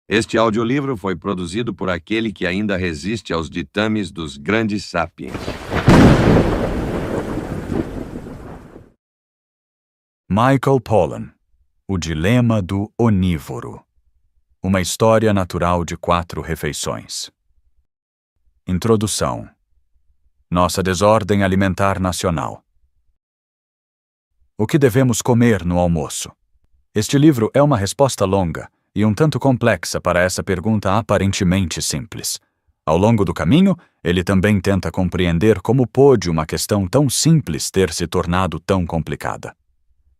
Este audiolivro foi produzido por aquele que ainda resiste aos ditames dos grandes sapiens. Michael Pollan, O Dilema do Onívoro. Uma história natural de 4 refeições. Introdução. Nossa desordem alimentar nacional. O que devemos comer no almoço? Este livro é uma resposta longa e um tanto complexa para essa pergunta aparentemente simples. Ao longo do caminho, ele também tenta compreender como pôde uma questão tão simples ter se tornado tão complicada.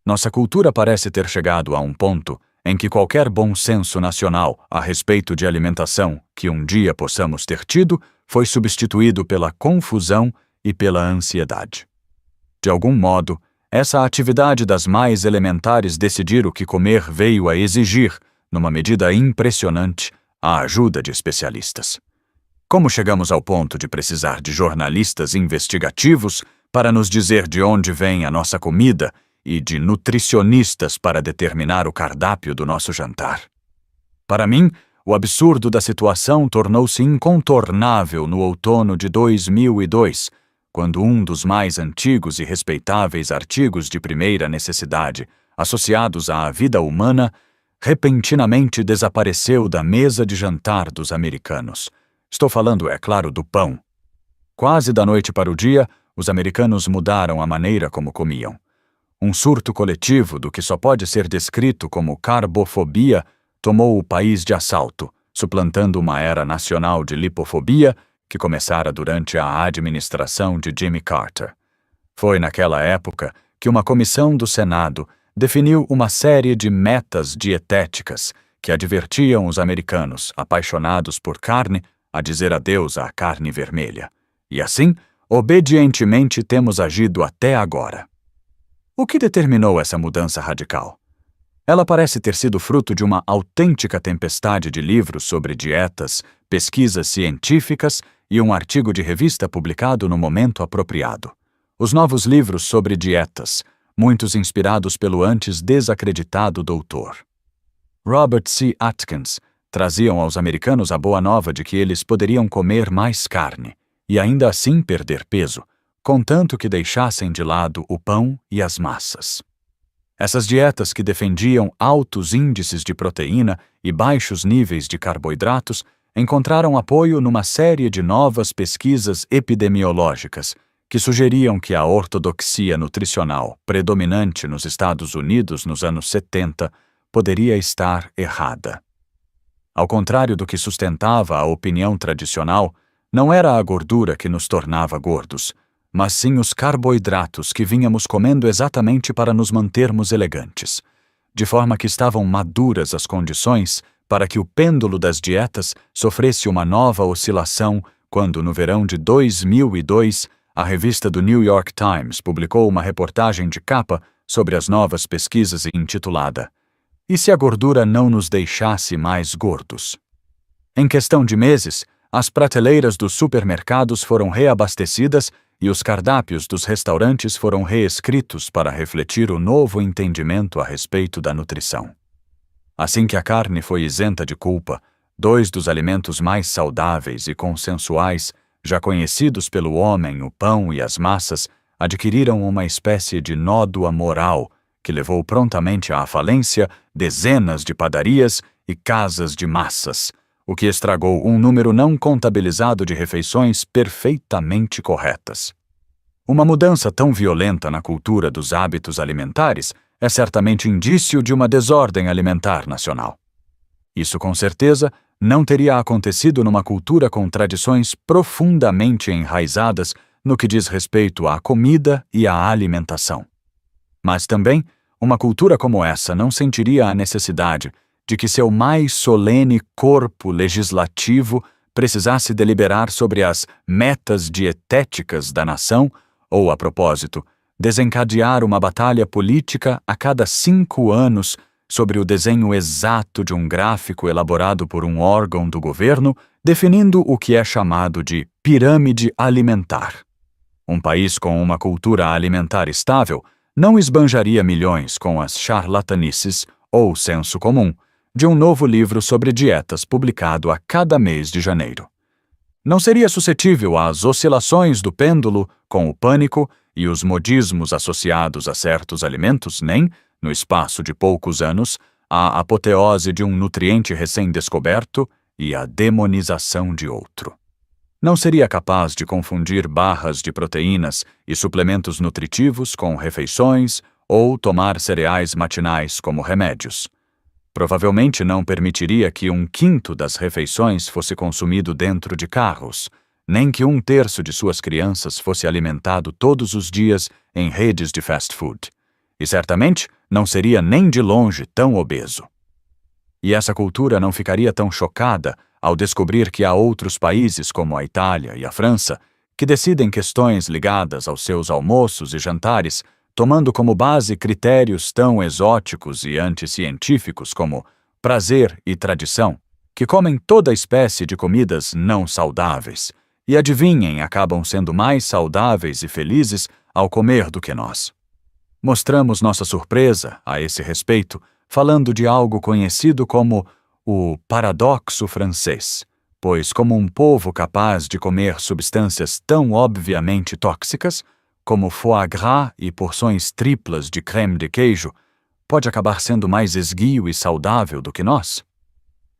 Nossa cultura parece ter chegado a um ponto em que qualquer bom senso nacional a respeito de alimentação que um dia possamos ter tido foi substituído pela confusão e pela ansiedade. De algum modo, essa atividade das mais elementares decidir o que comer veio a exigir, numa medida impressionante, a ajuda de especialistas. Como chegamos ao ponto de precisar de jornalistas investigativos para nos dizer de onde vem a nossa comida e de nutricionistas para determinar o cardápio do nosso jantar? Para mim, o absurdo da situação tornou-se incontornável no outono de 2002, quando um dos mais antigos e respeitáveis artigos de primeira necessidade associados à vida humana repentinamente desapareceu da mesa de jantar dos americanos. Estou falando, é claro, do pão. Quase da noite para o dia, os americanos mudaram a maneira como comiam. Um surto coletivo do que só pode ser descrito como carbofobia tomou o país de assalto, suplantando uma era nacional de lipofobia que começara durante a administração de Jimmy Carter. Foi naquela época que uma comissão do Senado definiu uma série de metas dietéticas que advertiam os americanos apaixonados por carne a dizer adeus à carne vermelha. E assim, obedientemente temos agido até agora. O que determinou essa mudança radical? Ela parece ter sido fruto de uma autêntica tempestade de livros sobre dietas, pesquisas científicas e um artigo de revista publicado no momento apropriado. Os novos livros sobre dietas, muitos inspirados pelo antes desacreditado doutor Robert C. Atkins, traziam aos americanos a boa nova de que eles poderiam comer mais carne e ainda assim perder peso, contanto que deixassem de lado o pão e as massas. Essas dietas que defendiam altos índices de proteína e baixos níveis de carboidratos encontraram apoio numa série de novas pesquisas epidemiológicas que sugeriam que a ortodoxia nutricional predominante nos Estados Unidos nos anos 70 poderia estar errada. Ao contrário do que sustentava a opinião tradicional, não era a gordura que nos tornava gordos, mas sim os carboidratos que vínhamos comendo exatamente para nos mantermos elegantes, de forma que estavam maduras as condições para que o pêndulo das dietas sofresse uma nova oscilação quando, no verão de 2002, a revista do New York Times publicou uma reportagem de capa sobre as novas pesquisas intitulada "E se a gordura não nos deixasse mais gordos?". Em questão de meses, as prateleiras dos supermercados foram reabastecidas e os cardápios dos restaurantes foram reescritos para refletir o novo entendimento a respeito da nutrição. Assim que a carne foi isenta de culpa, 2 dos alimentos mais saudáveis e consensuais, já conhecidos pelo homem, o pão e as massas, adquiriram uma espécie de nódoa moral que levou prontamente à falência dezenas de padarias e casas de massas, o que estragou um número não contabilizado de refeições perfeitamente corretas. Uma mudança tão violenta na cultura dos hábitos alimentares é certamente indício de uma desordem alimentar nacional. Isso, com certeza, não teria acontecido numa cultura com tradições profundamente enraizadas no que diz respeito à comida e à alimentação. Mas também, uma cultura como essa não sentiria a necessidade de que seu mais solene corpo legislativo precisasse deliberar sobre as metas dietéticas da nação ou, a propósito, desencadear uma batalha política a cada 5 anos sobre o desenho exato de um gráfico elaborado por um órgão do governo definindo o que é chamado de pirâmide alimentar. Um país com uma cultura alimentar estável não esbanjaria milhões com as charlatanices ou senso comum, de um novo livro sobre dietas publicado a cada mês de janeiro. Não seria suscetível às oscilações do pêndulo com o pânico e os modismos associados a certos alimentos, nem, no espaço de poucos anos, a apoteose de um nutriente recém-descoberto e a demonização de outro. Não seria capaz de confundir barras de proteínas e suplementos nutritivos com refeições ou tomar cereais matinais como remédios. Provavelmente não permitiria que 1/5 das refeições fosse consumido dentro de carros, nem que 1/3 de suas crianças fosse alimentado todos os dias em redes de fast food. E certamente não seria nem de longe tão obeso. E essa cultura não ficaria tão chocada ao descobrir que há outros países como a Itália e a França que decidem questões ligadas aos seus almoços e jantares tomando como base critérios tão exóticos e anticientíficos como prazer e tradição, que comem toda espécie de comidas não saudáveis e, adivinhem, acabam sendo mais saudáveis e felizes ao comer do que nós. Mostramos nossa surpresa a esse respeito falando de algo conhecido como o paradoxo francês, pois como um povo capaz de comer substâncias tão obviamente tóxicas, como foie gras e porções triplas de creme de queijo, pode acabar sendo mais esguio e saudável do que nós?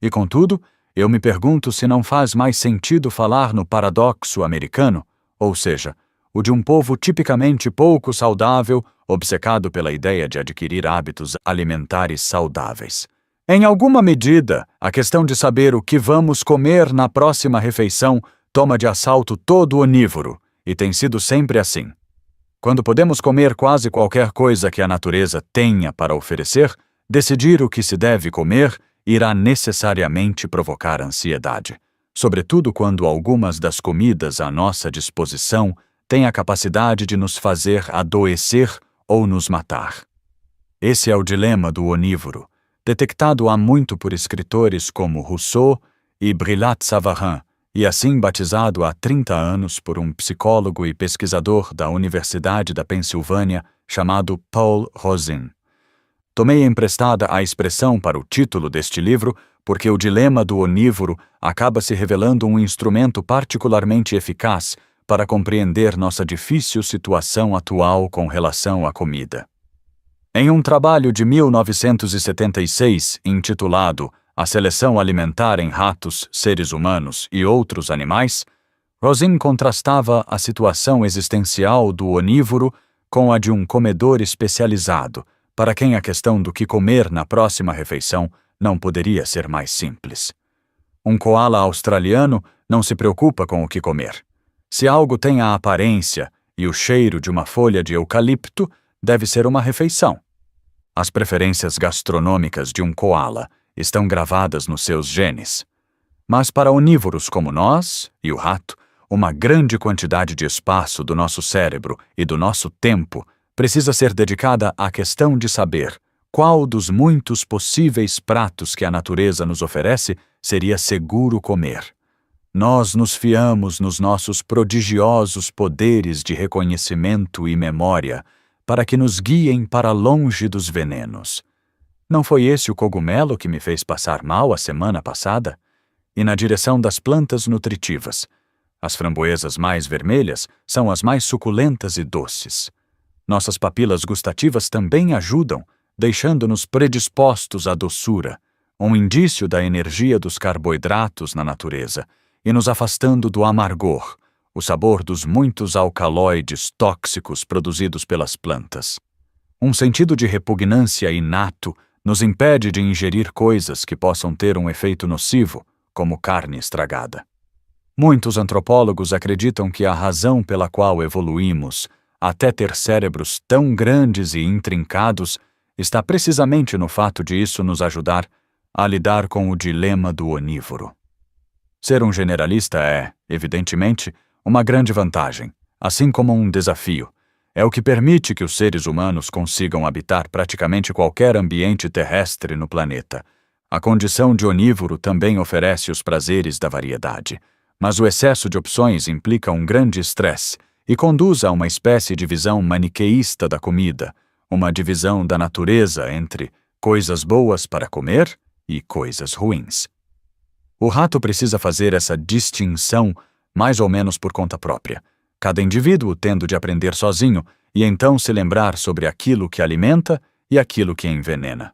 E contudo, eu me pergunto se não faz mais sentido falar no paradoxo americano, ou seja, o de um povo tipicamente pouco saudável, obcecado pela ideia de adquirir hábitos alimentares saudáveis. Em alguma medida, a questão de saber o que vamos comer na próxima refeição toma de assalto todo onívoro, e tem sido sempre assim. Quando podemos comer quase qualquer coisa que a natureza tenha para oferecer, decidir o que se deve comer irá necessariamente provocar ansiedade, sobretudo quando algumas das comidas à nossa disposição têm a capacidade de nos fazer adoecer ou nos matar. Esse é o dilema do onívoro, detectado há muito por escritores como Rousseau e Brillat-Savarin, e assim batizado há 30 anos por um psicólogo e pesquisador da Universidade da Pensilvânia chamado Paul Rozin. Tomei emprestada a expressão para o título deste livro porque o dilema do onívoro acaba se revelando um instrumento particularmente eficaz para compreender nossa difícil situação atual com relação à comida. Em um trabalho de 1976 intitulado A Seleção Alimentar em Ratos, Seres Humanos e Outros Animais, Rozin contrastava a situação existencial do onívoro com a de um comedor especializado, para quem a questão do que comer na próxima refeição não poderia ser mais simples. Um koala australiano não se preocupa com o que comer. Se algo tem a aparência e o cheiro de uma folha de eucalipto, deve ser uma refeição. As preferências gastronômicas de um koala estão gravadas nos seus genes. Mas para onívoros como nós e o rato, uma grande quantidade de espaço do nosso cérebro e do nosso tempo precisa ser dedicada à questão de saber qual dos muitos possíveis pratos que a natureza nos oferece seria seguro comer. Nós nos fiamos nos nossos prodigiosos poderes de reconhecimento e memória para que nos guiem para longe dos venenos. Não foi esse o cogumelo que me fez passar mal a semana passada? E na direção das plantas nutritivas. As framboesas mais vermelhas são as mais suculentas e doces. Nossas papilas gustativas também ajudam, deixando-nos predispostos à doçura, um indício da energia dos carboidratos na natureza, e nos afastando do amargor, o sabor dos muitos alcaloides tóxicos produzidos pelas plantas. Um sentido de repugnância inato nos impede de ingerir coisas que possam ter um efeito nocivo, como carne estragada. Muitos antropólogos acreditam que a razão pela qual evoluímos até ter cérebros tão grandes e intrincados está precisamente no fato de isso nos ajudar a lidar com o dilema do onívoro. Ser um generalista é, evidentemente, uma grande vantagem, assim como um desafio. É o que permite que os seres humanos consigam habitar praticamente qualquer ambiente terrestre no planeta. A condição de onívoro também oferece os prazeres da variedade, mas o excesso de opções implica um grande estresse e conduz a uma espécie de visão maniqueísta da comida, uma divisão da natureza entre coisas boas para comer e coisas ruins. O rato precisa fazer essa distinção mais ou menos por conta própria, cada indivíduo tendo de aprender sozinho e então se lembrar sobre aquilo que alimenta e aquilo que envenena.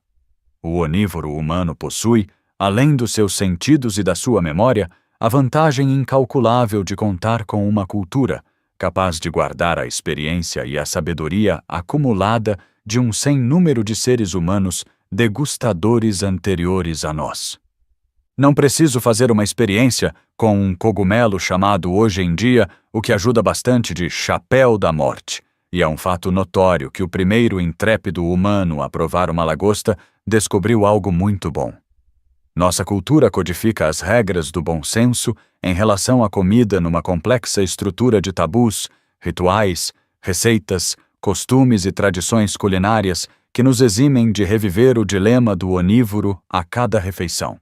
O onívoro humano possui, além dos seus sentidos e da sua memória, a vantagem incalculável de contar com uma cultura capaz de guardar a experiência e a sabedoria acumulada de um sem número de seres humanos degustadores anteriores a nós. Não preciso fazer uma experiência com um cogumelo chamado hoje em dia, o que ajuda bastante, de chapéu da morte, e é um fato notório que o primeiro intrépido humano a provar uma lagosta descobriu algo muito bom. Nossa cultura codifica as regras do bom senso em relação à comida numa complexa estrutura de tabus, rituais, receitas, costumes e tradições culinárias que nos eximem de reviver o dilema do onívoro a cada refeição.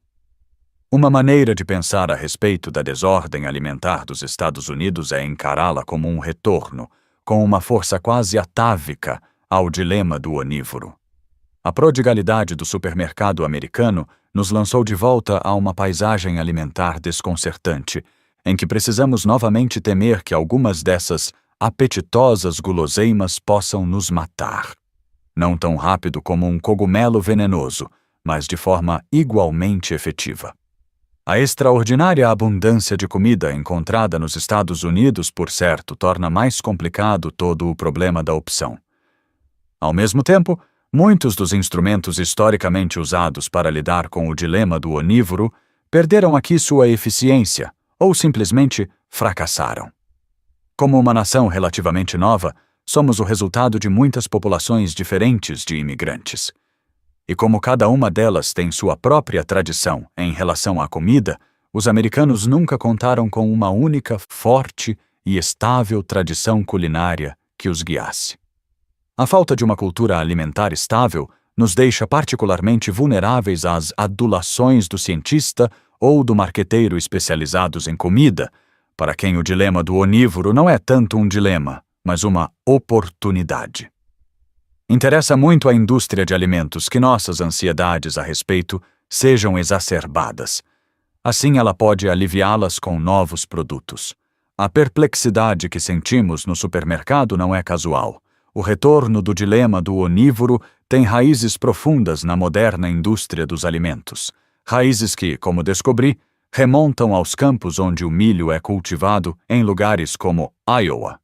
Uma maneira de pensar a respeito da desordem alimentar dos Estados Unidos é encará-la como um retorno, com uma força quase atávica, ao dilema do onívoro. A prodigalidade do supermercado americano nos lançou de volta a uma paisagem alimentar desconcertante, em que precisamos novamente temer que algumas dessas apetitosas guloseimas possam nos matar. Não tão rápido como um cogumelo venenoso, mas de forma igualmente efetiva. A extraordinária abundância de comida encontrada nos Estados Unidos, por certo, torna mais complicado todo o problema da opção. Ao mesmo tempo, muitos dos instrumentos historicamente usados para lidar com o dilema do onívoro perderam aqui sua eficiência ou simplesmente fracassaram. Como uma nação relativamente nova, somos o resultado de muitas populações diferentes de imigrantes. E como cada uma delas tem sua própria tradição em relação à comida, os americanos nunca contaram com uma única, forte e estável tradição culinária que os guiasse. A falta de uma cultura alimentar estável nos deixa particularmente vulneráveis às adulações do cientista ou do marqueteiro especializados em comida, para quem o dilema do onívoro não é tanto um dilema, mas uma oportunidade. Interessa muito à indústria de alimentos que nossas ansiedades a respeito sejam exacerbadas. Assim ela pode aliviá-las com novos produtos. A perplexidade que sentimos no supermercado não é casual. O retorno do dilema do onívoro tem raízes profundas na moderna indústria dos alimentos. Raízes que, como descobri, remontam aos campos onde o milho é cultivado em lugares como Iowa.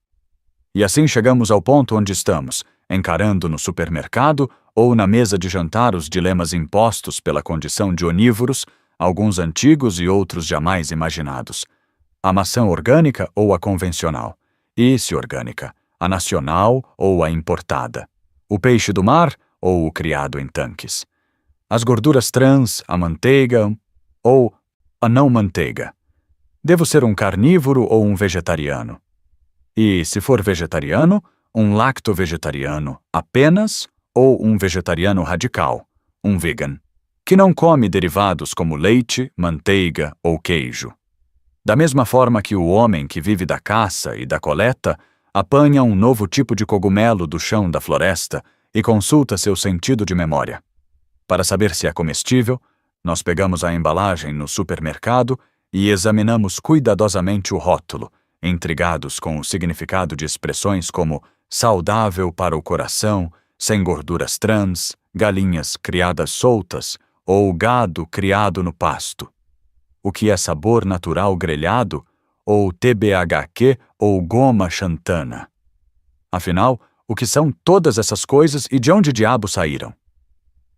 E assim chegamos ao ponto onde estamos, encarando no supermercado ou na mesa de jantar os dilemas impostos pela condição de onívoros, alguns antigos e outros jamais imaginados. A maçã orgânica ou a convencional? E, se orgânica, a nacional ou a importada? O peixe do mar ou o criado em tanques? As gorduras trans, a manteiga ou a não manteiga? Devo ser um carnívoro ou um vegetariano? E, se for vegetariano, um lacto-vegetariano apenas ou um vegetariano radical, um vegan, que não come derivados como leite, manteiga ou queijo? Da mesma forma que o homem que vive da caça e da coleta apanha um novo tipo de cogumelo do chão da floresta e consulta seu sentido de memória. Para saber se é comestível, nós pegamos a embalagem no supermercado e examinamos cuidadosamente o rótulo, intrigados com o significado de expressões como saudável para o coração, sem gorduras trans, galinhas criadas soltas ou gado criado no pasto. O que é sabor natural grelhado, ou TBHQ ou goma xantana? Afinal, o que são todas essas coisas e de onde diabo saíram?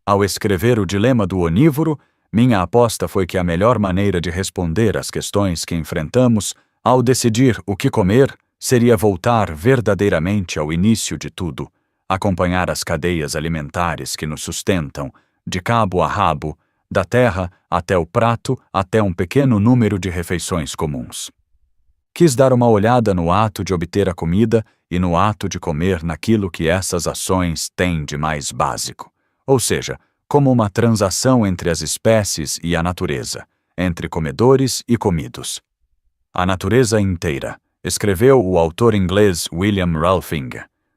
Ao escrever O Dilema do Onívoro, minha aposta foi que a melhor maneira de responder às questões que enfrentamos ao decidir o que comer seria voltar verdadeiramente ao início de tudo, acompanhar as cadeias alimentares que nos sustentam, de cabo a rabo, da terra até o prato, até um pequeno número de refeições comuns. Quis dar uma olhada no ato de obter a comida e no ato de comer naquilo que essas ações têm de mais básico, ou seja, como uma transação entre as espécies e a natureza, entre comedores e comidos. A natureza inteira, escreveu o autor inglês William Ralphing,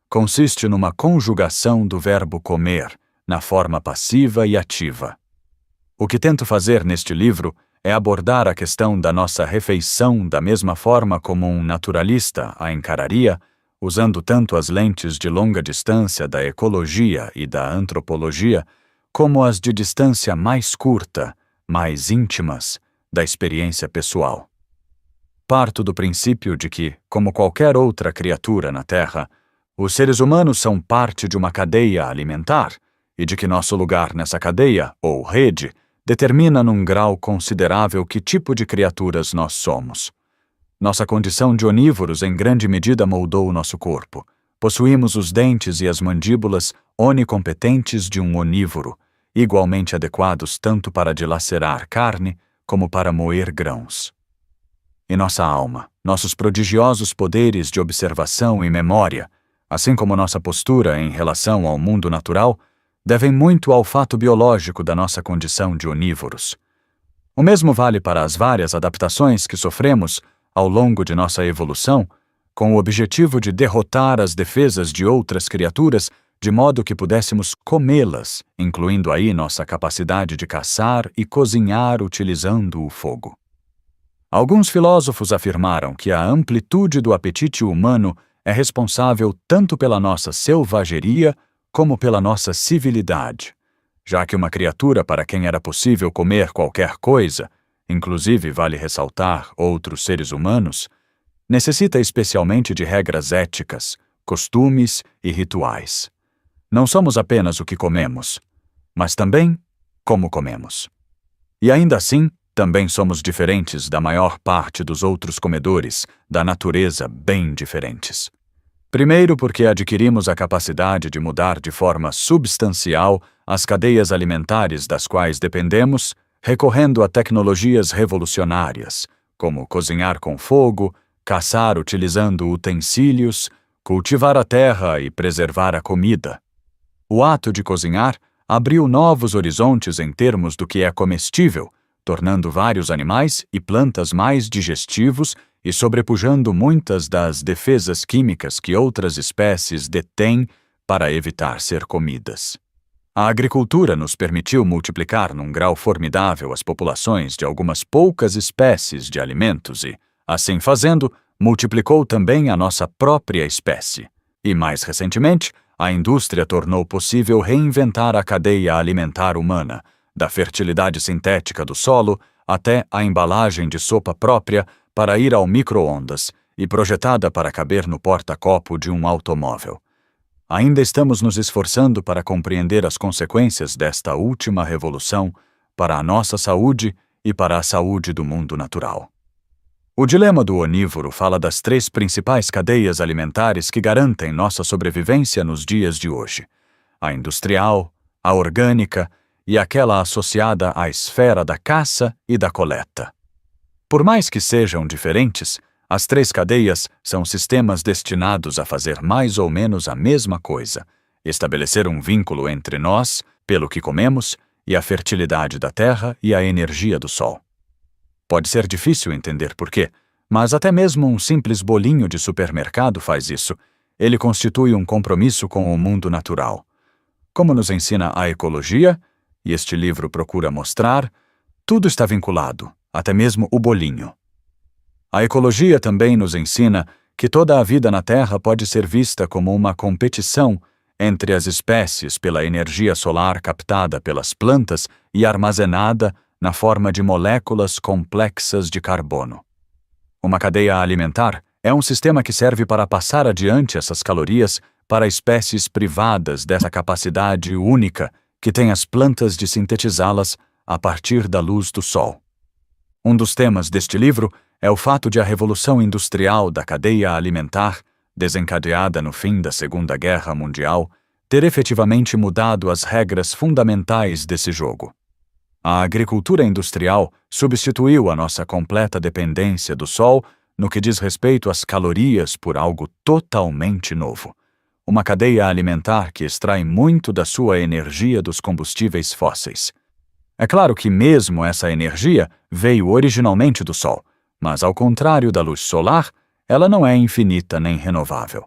consiste numa conjugação do verbo comer, na forma passiva e ativa. O que tento fazer neste livro é abordar a questão da nossa refeição da mesma forma como um naturalista a encararia, usando tanto as lentes de longa distância da ecologia e da antropologia, como as de distância mais curta, mais íntimas, da experiência pessoal. Parto do princípio de que, como qualquer outra criatura na Terra, os seres humanos são parte de uma cadeia alimentar e de que nosso lugar nessa cadeia, ou rede, determina num grau considerável que tipo de criaturas nós somos. Nossa condição de onívoros em grande medida moldou o nosso corpo. Possuímos os dentes e as mandíbulas onicompetentes de um onívoro, igualmente adequados tanto para dilacerar carne como para moer grãos. E nossa alma, nossos prodigiosos poderes de observação e memória, assim como nossa postura em relação ao mundo natural, devem muito ao fato biológico da nossa condição de onívoros. O mesmo vale para as várias adaptações que sofremos ao longo de nossa evolução, com o objetivo de derrotar as defesas de outras criaturas de modo que pudéssemos comê-las, incluindo aí nossa capacidade de caçar e cozinhar utilizando o fogo. Alguns filósofos afirmaram que a amplitude do apetite humano é responsável tanto pela nossa selvageria como pela nossa civilidade, já que uma criatura para quem era possível comer qualquer coisa, inclusive vale ressaltar outros seres humanos, necessita especialmente de regras éticas, costumes e rituais. Não somos apenas o que comemos, mas também como comemos. E ainda assim, também somos diferentes da maior parte dos outros comedores, da natureza bem diferentes. Primeiro, porque adquirimos a capacidade de mudar de forma substancial as cadeias alimentares das quais dependemos, recorrendo a tecnologias revolucionárias, como cozinhar com fogo, caçar utilizando utensílios, cultivar a terra e preservar a comida. O ato de cozinhar abriu novos horizontes em termos do que é comestível, tornando vários animais e plantas mais digestivos e sobrepujando muitas das defesas químicas que outras espécies detêm para evitar ser comidas. A agricultura nos permitiu multiplicar num grau formidável as populações de algumas poucas espécies de alimentos e, assim fazendo, multiplicou também a nossa própria espécie. E, mais recentemente, a indústria tornou possível reinventar a cadeia alimentar humana, da fertilidade sintética do solo até a embalagem de sopa própria para ir ao micro-ondas e projetada para caber no porta-copo de um automóvel. Ainda estamos nos esforçando para compreender as consequências desta última revolução para a nossa saúde e para a saúde do mundo natural. O dilema do onívoro fala das 3 principais cadeias alimentares que garantem nossa sobrevivência nos dias de hoje: a industrial, a orgânica e aquela associada à esfera da caça e da coleta. Por mais que sejam diferentes, as 3 cadeias são sistemas destinados a fazer mais ou menos a mesma coisa: estabelecer um vínculo entre nós, pelo que comemos, e a fertilidade da terra e a energia do sol. Pode ser difícil entender por quê, mas até mesmo um simples bolinho de supermercado faz isso. Ele constitui um compromisso com o mundo natural. Como nos ensina a ecologia, e este livro procura mostrar, tudo está vinculado, até mesmo o bolinho. A ecologia também nos ensina que toda a vida na Terra pode ser vista como uma competição entre as espécies pela energia solar captada pelas plantas e armazenada na forma de moléculas complexas de carbono. Uma cadeia alimentar é um sistema que serve para passar adiante essas calorias para espécies privadas dessa capacidade única que têm as plantas de sintetizá-las a partir da luz do sol. Um dos temas deste livro é o fato de a revolução industrial da cadeia alimentar, desencadeada no fim da Segunda Guerra Mundial, ter efetivamente mudado as regras fundamentais desse jogo. A agricultura industrial substituiu a nossa completa dependência do sol no que diz respeito às calorias por algo totalmente novo: uma cadeia alimentar que extrai muito da sua energia dos combustíveis fósseis. É claro que mesmo essa energia veio originalmente do sol, mas ao contrário da luz solar, ela não é infinita nem renovável.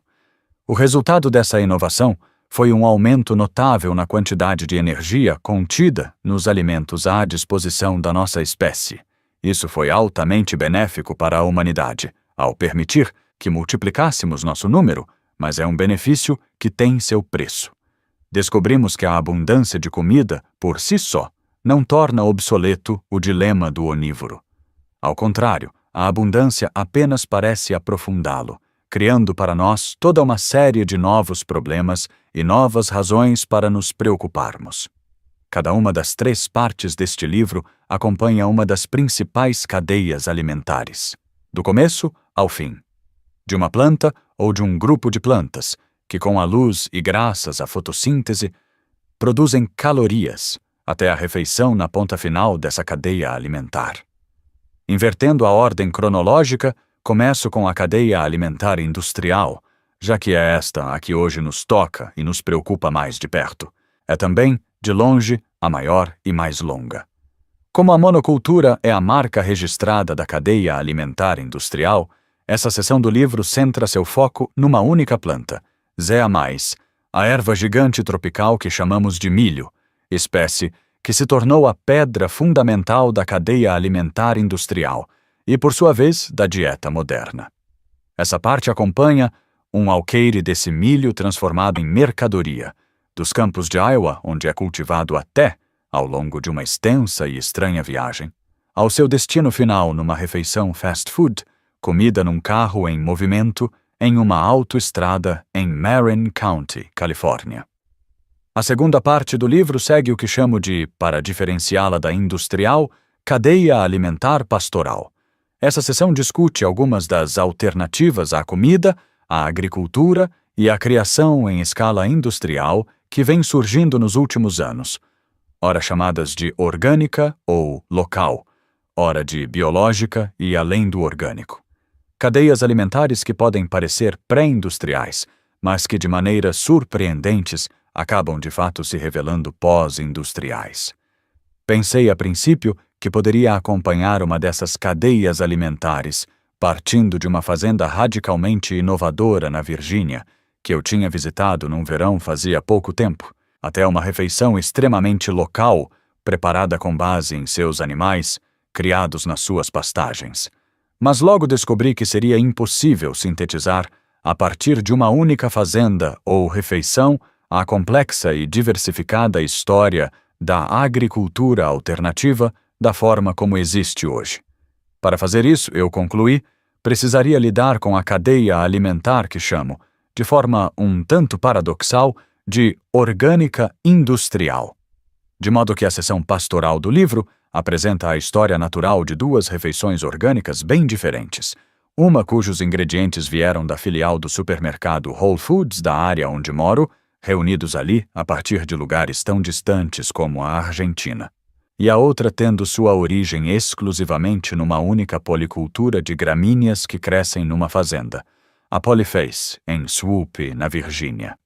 O resultado dessa inovação foi um aumento notável na quantidade de energia contida nos alimentos à disposição da nossa espécie. Isso foi altamente benéfico para a humanidade, ao permitir que multiplicássemos nosso número, mas é um benefício que tem seu preço. Descobrimos que a abundância de comida, por si só, não torna obsoleto o dilema do onívoro. Ao contrário, a abundância apenas parece aprofundá-lo, criando para nós toda uma série de novos problemas e novas razões para nos preocuparmos. Cada uma das 3 partes deste livro acompanha uma das principais cadeias alimentares, do começo ao fim. De uma planta ou de um grupo de plantas, que com a luz e graças à fotossíntese, produzem calorias, até a refeição na ponta final dessa cadeia alimentar. Invertendo a ordem cronológica, começo com a cadeia alimentar industrial, já que é esta a que hoje nos toca e nos preocupa mais de perto. É também, de longe, a maior e mais longa. Como a monocultura é a marca registrada da cadeia alimentar industrial, essa seção do livro centra seu foco numa única planta, Zea mays, a erva gigante tropical que chamamos de milho, espécie que se tornou a pedra fundamental da cadeia alimentar industrial e, por sua vez, da dieta moderna. Essa parte acompanha um alqueire desse milho transformado em mercadoria, dos campos de Iowa, onde é cultivado até, ao longo de uma extensa e estranha viagem, ao seu destino final numa refeição fast food, comida num carro em movimento em uma autoestrada em Marin County, Califórnia. A segunda parte do livro segue o que chamo de, para diferenciá-la da industrial, cadeia alimentar pastoral. Essa seção discute algumas das alternativas à comida, à agricultura e à criação em escala industrial que vem surgindo nos últimos anos, ora chamadas de orgânica ou local, ora de biológica e além do orgânico. Cadeias alimentares que podem parecer pré-industriais, mas que de maneiras surpreendentes acabam de fato se revelando pós-industriais. Pensei a princípio que poderia acompanhar uma dessas cadeias alimentares, partindo de uma fazenda radicalmente inovadora na Virgínia, que eu tinha visitado num verão fazia pouco tempo, até uma refeição extremamente local, preparada com base em seus animais, criados nas suas pastagens. Mas logo descobri que seria impossível sintetizar, a partir de uma única fazenda ou refeição, a complexa e diversificada história da agricultura alternativa da forma como existe hoje. Para fazer isso, eu concluí, precisaria lidar com a cadeia alimentar que chamo, de forma um tanto paradoxal, de orgânica industrial. De modo que a seção pastoral do livro apresenta a história natural de 2 refeições orgânicas bem diferentes, uma cujos ingredientes vieram da filial do supermercado Whole Foods da área onde moro, reunidos ali a partir de lugares tão distantes como a Argentina, e a outra tendo sua origem exclusivamente numa única policultura de gramíneas que crescem numa fazenda, a Polyface, em Swoop, na Virgínia.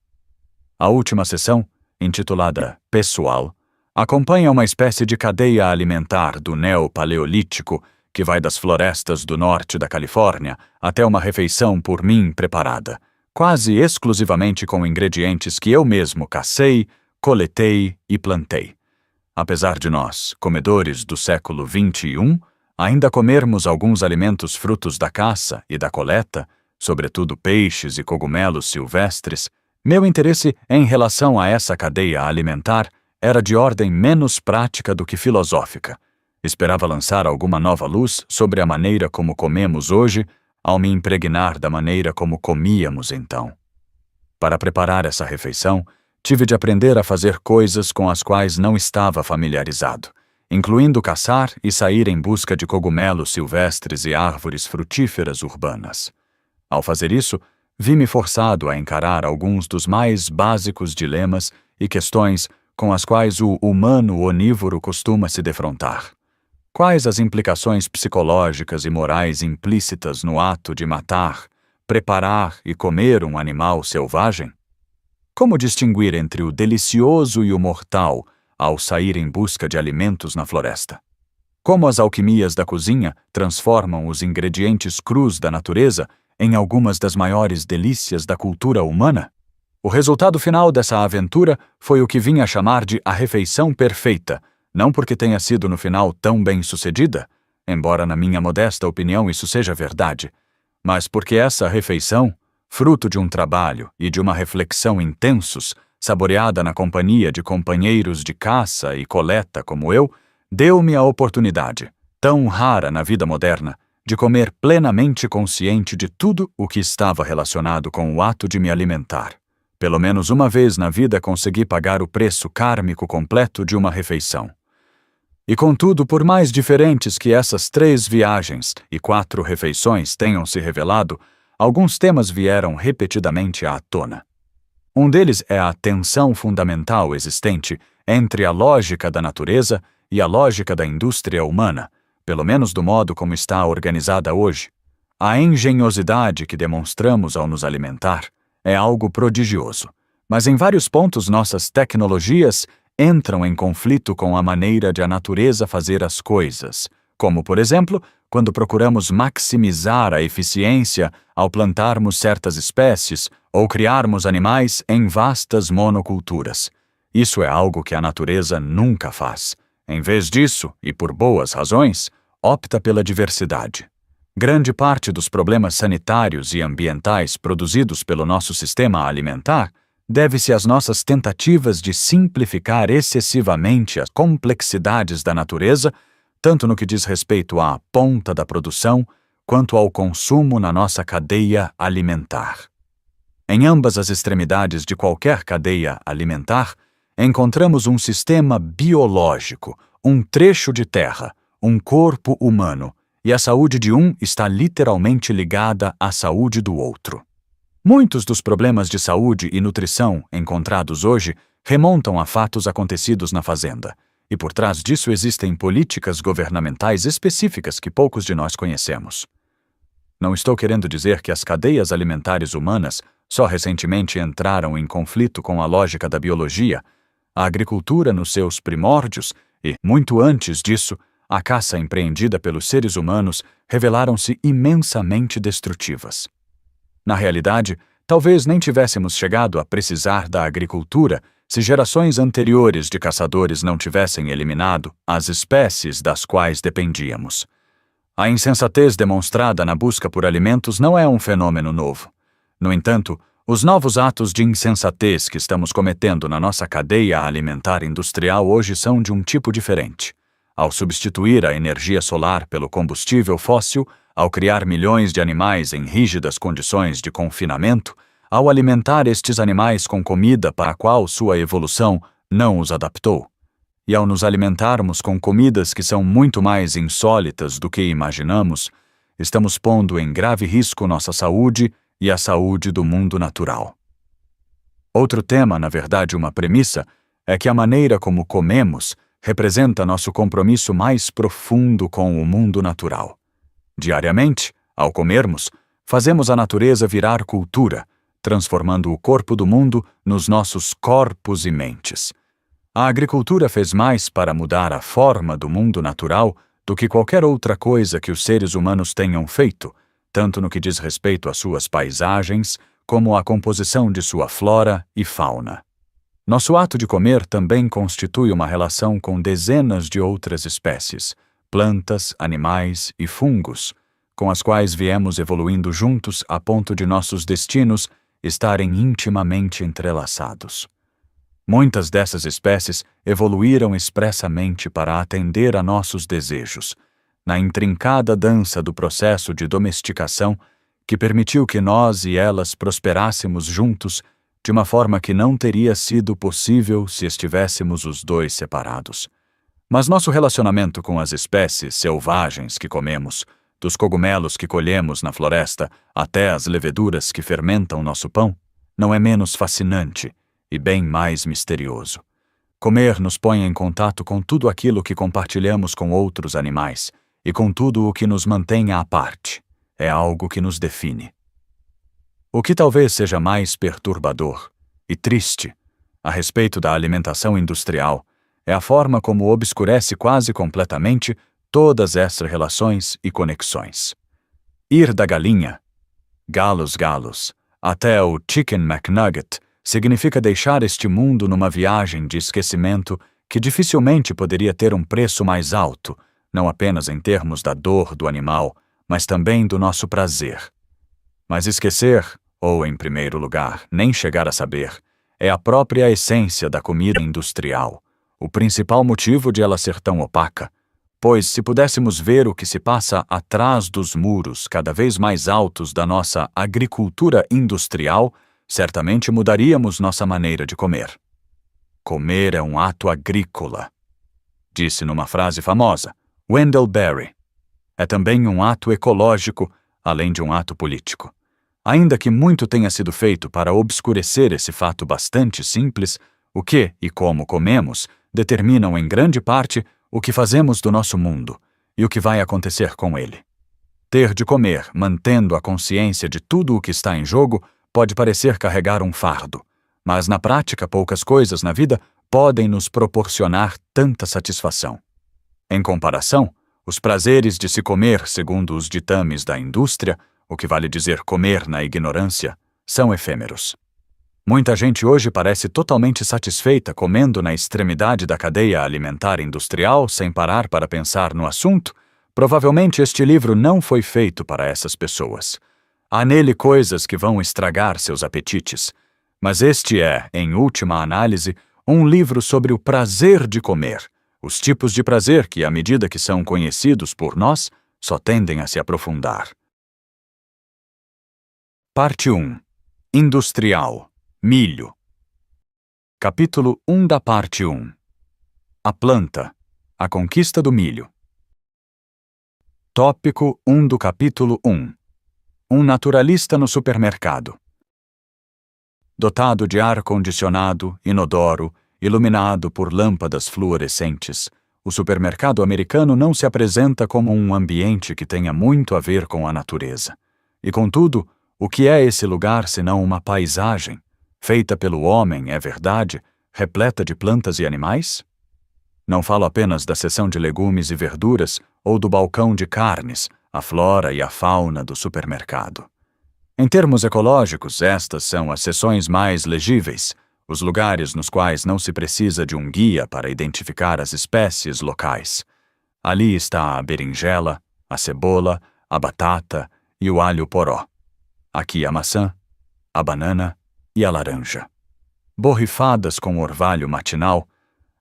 A última seção, intitulada Pessoal, acompanha uma espécie de cadeia alimentar do neopaleolítico que vai das florestas do norte da Califórnia até uma refeição por mim preparada, quase exclusivamente com ingredientes que eu mesmo cacei, coletei e plantei. Apesar de nós, comedores do século XXI, ainda comermos alguns alimentos frutos da caça e da coleta, sobretudo peixes e cogumelos silvestres, meu interesse em relação a essa cadeia alimentar era de ordem menos prática do que filosófica. Esperava lançar alguma nova luz sobre a maneira como comemos hoje, ao me impregnar da maneira como comíamos então. Para preparar essa refeição, tive de aprender a fazer coisas com as quais não estava familiarizado, incluindo caçar e sair em busca de cogumelos silvestres e árvores frutíferas urbanas. Ao fazer isso, vi-me forçado a encarar alguns dos mais básicos dilemas e questões com as quais o humano onívoro costuma se defrontar. Quais as implicações psicológicas e morais implícitas no ato de matar, preparar e comer um animal selvagem? Como distinguir entre o delicioso e o mortal ao sair em busca de alimentos na floresta? Como as alquimias da cozinha transformam os ingredientes crus da natureza em algumas das maiores delícias da cultura humana? O resultado final dessa aventura foi o que vim a chamar de a refeição perfeita, não porque tenha sido no final tão bem-sucedida, embora na minha modesta opinião isso seja verdade, mas porque essa refeição, fruto de um trabalho e de uma reflexão intensos, saboreada na companhia de companheiros de caça e coleta como eu, deu-me a oportunidade, tão rara na vida moderna, de comer plenamente consciente de tudo o que estava relacionado com o ato de me alimentar. Pelo menos uma vez na vida consegui pagar o preço kármico completo de uma refeição. E contudo, por mais diferentes que essas 3 viagens e 4 refeições tenham se revelado, alguns temas vieram repetidamente à tona. Um deles é a tensão fundamental existente entre a lógica da natureza e a lógica da indústria humana, pelo menos do modo como está organizada hoje. A engenhosidade que demonstramos ao nos alimentar é algo prodigioso, mas em vários pontos nossas tecnologias entram em conflito com a maneira de a natureza fazer as coisas, como, por exemplo, quando procuramos maximizar a eficiência ao plantarmos certas espécies ou criarmos animais em vastas monoculturas. Isso é algo que a natureza nunca faz. Em vez disso, e por boas razões, opta pela diversidade. Grande parte dos problemas sanitários e ambientais produzidos pelo nosso sistema alimentar deve-se às nossas tentativas de simplificar excessivamente as complexidades da natureza, tanto no que diz respeito à ponta da produção, quanto ao consumo na nossa cadeia alimentar. Em ambas as extremidades de qualquer cadeia alimentar, encontramos um sistema biológico, um trecho de terra, um corpo humano, e a saúde de um está literalmente ligada à saúde do outro. Muitos dos problemas de saúde e nutrição encontrados hoje remontam a fatos acontecidos na fazenda, e por trás disso existem políticas governamentais específicas que poucos de nós conhecemos. Não estou querendo dizer que as cadeias alimentares humanas só recentemente entraram em conflito com a lógica da biologia. A agricultura nos seus primórdios e, muito antes disso, a caça empreendida pelos seres humanos revelaram-se imensamente destrutivas. Na realidade, talvez nem tivéssemos chegado a precisar da agricultura se gerações anteriores de caçadores não tivessem eliminado as espécies das quais dependíamos. A insensatez demonstrada na busca por alimentos não é um fenômeno novo. No entanto, os novos atos de insensatez que estamos cometendo na nossa cadeia alimentar industrial hoje são de um tipo diferente. Ao substituir a energia solar pelo combustível fóssil, ao criar milhões de animais em rígidas condições de confinamento, ao alimentar estes animais com comida para a qual sua evolução não os adaptou, e ao nos alimentarmos com comidas que são muito mais insólitas do que imaginamos, estamos pondo em grave risco nossa saúde e a saúde do mundo natural. Outro tema, na verdade uma premissa, é que a maneira como comemos representa nosso compromisso mais profundo com o mundo natural. Diariamente, ao comermos, fazemos a natureza virar cultura, transformando o corpo do mundo nos nossos corpos e mentes. A agricultura fez mais para mudar a forma do mundo natural do que qualquer outra coisa que os seres humanos tenham feito, tanto no que diz respeito às suas paisagens, como à composição de sua flora e fauna. Nosso ato de comer também constitui uma relação com dezenas de outras espécies, plantas, animais e fungos, com as quais viemos evoluindo juntos a ponto de nossos destinos estarem intimamente entrelaçados. Muitas dessas espécies evoluíram expressamente para atender a nossos desejos, na intrincada dança do processo de domesticação que permitiu que nós e elas prosperássemos juntos de uma forma que não teria sido possível se estivéssemos os dois separados. Mas nosso relacionamento com as espécies selvagens que comemos, dos cogumelos que colhemos na floresta até as leveduras que fermentam nosso pão, não é menos fascinante e bem mais misterioso. Comer nos põe em contato com tudo aquilo que compartilhamos com outros animais e com tudo o que nos mantém à parte. É algo que nos define. O que talvez seja mais perturbador e triste a respeito da alimentação industrial é a forma como obscurece quase completamente todas essas relações e conexões. Ir da galinha, galos, até o Chicken McNugget significa deixar este mundo numa viagem de esquecimento que dificilmente poderia ter um preço mais alto, não apenas em termos da dor do animal, mas também do nosso prazer. Mas esquecer, ou em primeiro lugar, nem chegar a saber, é a própria essência da comida industrial, o principal motivo de ela ser tão opaca. Pois, se pudéssemos ver o que se passa atrás dos muros cada vez mais altos da nossa agricultura industrial, certamente mudaríamos nossa maneira de comer. Comer é um ato agrícola, disse numa frase famosa Wendell Berry. É também um ato ecológico, além de um ato político. Ainda que muito tenha sido feito para obscurecer esse fato bastante simples, o que e como comemos determinam em grande parte o que fazemos do nosso mundo e o que vai acontecer com ele. Ter de comer, mantendo a consciência de tudo o que está em jogo, pode parecer carregar um fardo, mas na prática poucas coisas na vida podem nos proporcionar tanta satisfação. Em comparação, os prazeres de se comer segundo os ditames da indústria, o que vale dizer comer na ignorância, são efêmeros. Muita gente hoje parece totalmente satisfeita comendo na extremidade da cadeia alimentar industrial sem parar para pensar no assunto. Provavelmente este livro não foi feito para essas pessoas. Há nele coisas que vão estragar seus apetites, mas este é, em última análise, um livro sobre o prazer de comer, os tipos de prazer que, à medida que são conhecidos por nós, só tendem a se aprofundar. Parte 1. Industrial. Milho. Capítulo 1 da parte 1. A planta. A conquista do milho. Tópico 1 do capítulo 1. Um naturalista no supermercado. Dotado de ar-condicionado, inodoro, iluminado por lâmpadas fluorescentes, o supermercado americano não se apresenta como um ambiente que tenha muito a ver com a natureza. E, contudo, o que é esse lugar senão uma paisagem? Feita pelo homem, é verdade, repleta de plantas e animais? Não falo apenas da seção de legumes e verduras ou do balcão de carnes, a flora e a fauna do supermercado. Em termos ecológicos, estas são as seções mais legíveis, os lugares nos quais não se precisa de um guia para identificar as espécies locais. Ali está a berinjela, a cebola, a batata e o alho poró. Aqui a maçã, a banana e a laranja. Borrifadas com orvalho matinal,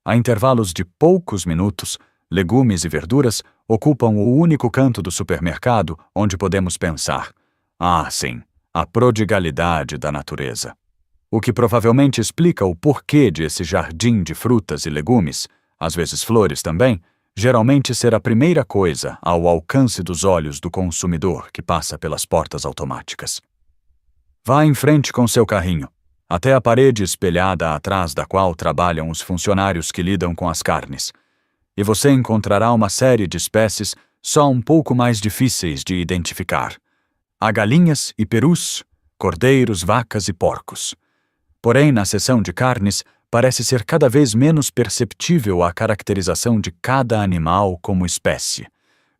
a intervalos de poucos minutos, legumes e verduras ocupam o único canto do supermercado onde podemos pensar: ah, sim, a prodigalidade da natureza. O que provavelmente explica o porquê de esse jardim de frutas e legumes, às vezes flores também, geralmente ser a primeira coisa ao alcance dos olhos do consumidor que passa pelas portas automáticas. Vá em frente com seu carrinho, até a parede espelhada atrás da qual trabalham os funcionários que lidam com as carnes, e você encontrará uma série de espécies só um pouco mais difíceis de identificar. Há galinhas e perus, cordeiros, vacas e porcos. Porém, na seção de carnes, parece ser cada vez menos perceptível a caracterização de cada animal como espécie,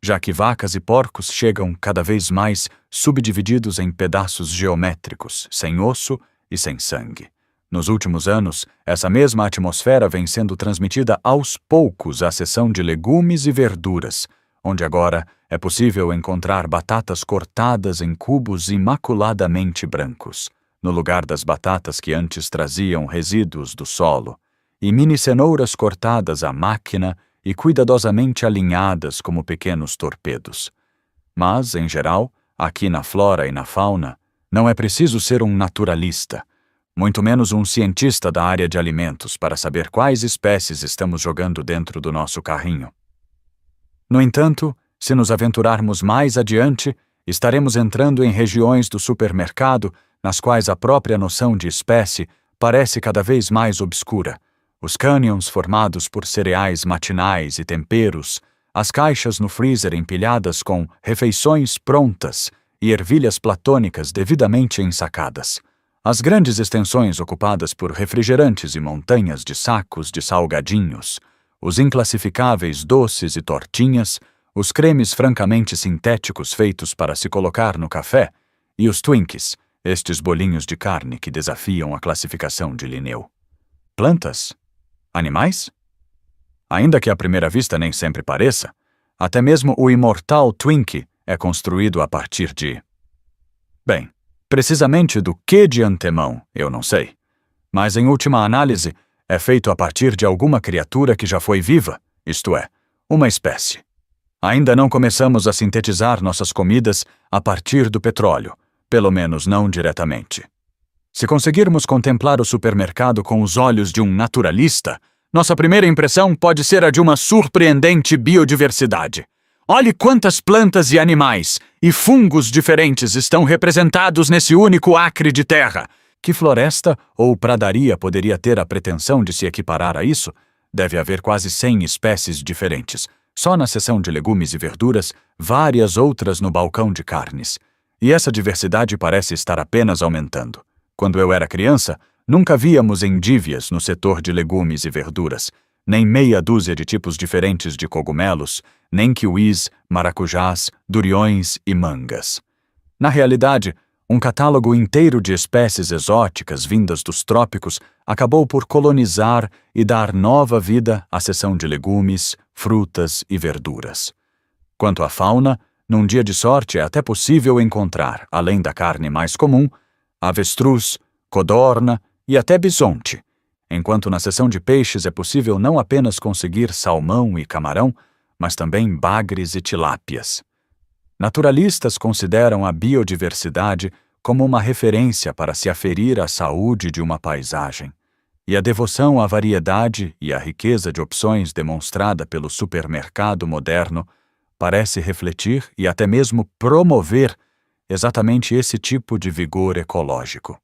já que vacas e porcos chegam cada vez mais subdivididos em pedaços geométricos, sem osso e sem sangue. Nos últimos anos, essa mesma atmosfera vem sendo transmitida aos poucos à seção de legumes e verduras, onde agora é possível encontrar batatas cortadas em cubos imaculadamente brancos, no lugar das batatas que antes traziam resíduos do solo, e mini-cenouras cortadas à máquina e cuidadosamente alinhadas como pequenos torpedos. Mas, em geral, aqui na flora e na fauna, não é preciso ser um naturalista, muito menos um cientista da área de alimentos para saber quais espécies estamos jogando dentro do nosso carrinho. No entanto, se nos aventurarmos mais adiante, estaremos entrando em regiões do supermercado nas quais a própria noção de espécie parece cada vez mais obscura. Os cânions formados por cereais matinais e temperos, as caixas no freezer empilhadas com refeições prontas e ervilhas platônicas devidamente ensacadas, as grandes extensões ocupadas por refrigerantes e montanhas de sacos de salgadinhos, os inclassificáveis doces e tortinhas, os cremes francamente sintéticos feitos para se colocar no café e os Twinkies, estes bolinhos de carne que desafiam a classificação de Linneu. Plantas? Animais? Ainda que à primeira vista nem sempre pareça, até mesmo o imortal Twinkie é construído a partir de... Bem, precisamente do que de antemão, eu não sei. Mas, em última análise, é feito a partir de alguma criatura que já foi viva, isto é, uma espécie. Ainda não começamos a sintetizar nossas comidas a partir do petróleo, pelo menos não diretamente. Se conseguirmos contemplar o supermercado com os olhos de um naturalista, nossa primeira impressão pode ser a de uma surpreendente biodiversidade. Olhe quantas plantas e animais e fungos diferentes estão representados nesse único acre de terra. Que floresta ou pradaria poderia ter a pretensão de se equiparar a isso? Deve haver quase 100 espécies diferentes. Só na seção de legumes e verduras, várias outras no balcão de carnes. E essa diversidade parece estar apenas aumentando. Quando eu era criança, nunca víamos endívias no setor de legumes e verduras, nem meia dúzia de tipos diferentes de cogumelos, nem kiwis, maracujás, duriões e mangas. Na realidade, um catálogo inteiro de espécies exóticas vindas dos trópicos acabou por colonizar e dar nova vida à seção de legumes, frutas e verduras. Quanto à fauna, num dia de sorte é até possível encontrar, além da carne mais comum, avestruz, codorna e até bisonte, enquanto na seção de peixes é possível não apenas conseguir salmão e camarão, mas também bagres e tilápias. Naturalistas consideram a biodiversidade como uma referência para se aferir à saúde de uma paisagem, e a devoção à variedade e à riqueza de opções demonstrada pelo supermercado moderno parece refletir e até mesmo promover exatamente esse tipo de vigor ecológico.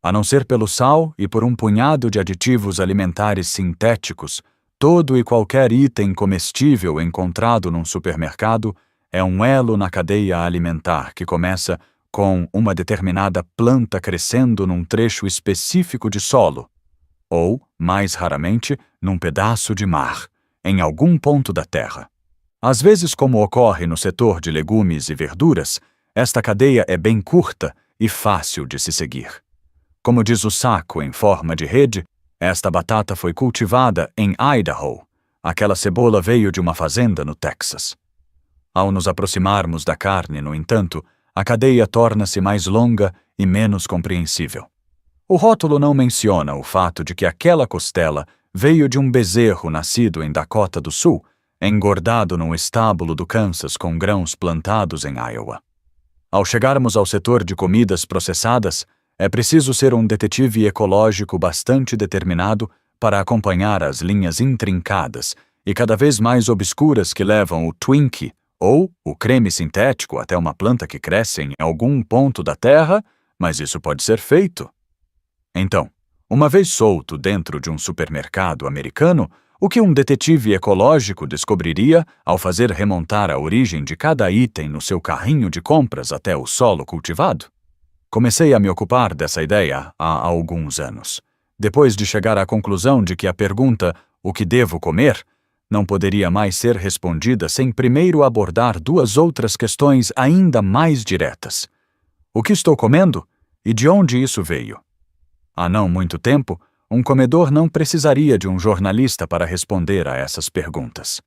A não ser pelo sal e por um punhado de aditivos alimentares sintéticos, todo e qualquer item comestível encontrado num supermercado é um elo na cadeia alimentar que começa com uma determinada planta crescendo num trecho específico de solo, ou, mais raramente, num pedaço de mar, em algum ponto da terra. Às vezes, como ocorre no setor de legumes e verduras, esta cadeia é bem curta e fácil de se seguir. Como diz o saco em forma de rede, esta batata foi cultivada em Idaho. Aquela cebola veio de uma fazenda no Texas. Ao nos aproximarmos da carne, no entanto, a cadeia torna-se mais longa e menos compreensível. O rótulo não menciona o fato de que aquela costela veio de um bezerro nascido em Dakota do Sul, engordado num estábulo do Kansas com grãos plantados em Iowa. Ao chegarmos ao setor de comidas processadas, é preciso ser um detetive ecológico bastante determinado para acompanhar as linhas intrincadas e cada vez mais obscuras que levam o Twinkie ou o creme sintético até uma planta que cresce em algum ponto da terra, mas isso pode ser feito. Então, uma vez solto dentro de um supermercado americano, o que um detetive ecológico descobriria ao fazer remontar a origem de cada item no seu carrinho de compras até o solo cultivado? Comecei a me ocupar dessa ideia há alguns anos, depois de chegar à conclusão de que a pergunta "o que devo comer?" não poderia mais ser respondida sem primeiro abordar duas outras questões ainda mais diretas. O que estou comendo e de onde isso veio? Há não muito tempo, um comedor não precisaria de um jornalista para responder a essas perguntas.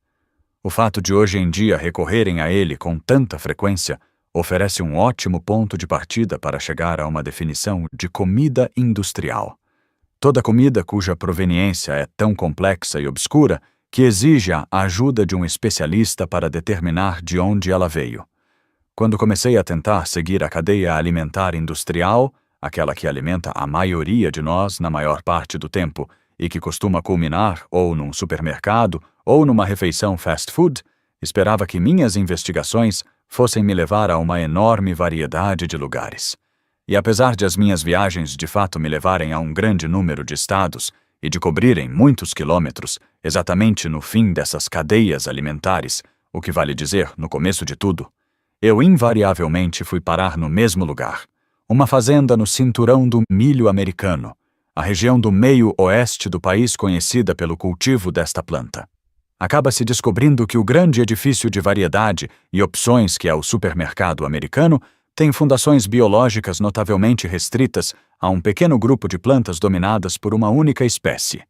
O fato de hoje em dia recorrerem a ele com tanta frequência oferece um ótimo ponto de partida para chegar a uma definição de comida industrial. Toda comida cuja proveniência é tão complexa e obscura que exige a ajuda de um especialista para determinar de onde ela veio. Quando comecei a tentar seguir a cadeia alimentar industrial, aquela que alimenta a maioria de nós na maior parte do tempo e que costuma culminar ou num supermercado ou numa refeição fast food, esperava que minhas investigações fossem me levar a uma enorme variedade de lugares. E apesar de as minhas viagens de fato me levarem a um grande número de estados e de cobrirem muitos quilômetros, exatamente no fim dessas cadeias alimentares, o que vale dizer, no começo de tudo, eu invariavelmente fui parar no mesmo lugar, uma fazenda no cinturão do milho americano, a região do meio-oeste do país conhecida pelo cultivo desta planta. Acaba-se descobrindo que o grande edifício de variedade e opções que é o supermercado americano tem fundações biológicas notavelmente restritas a um pequeno grupo de plantas dominadas por uma única espécie,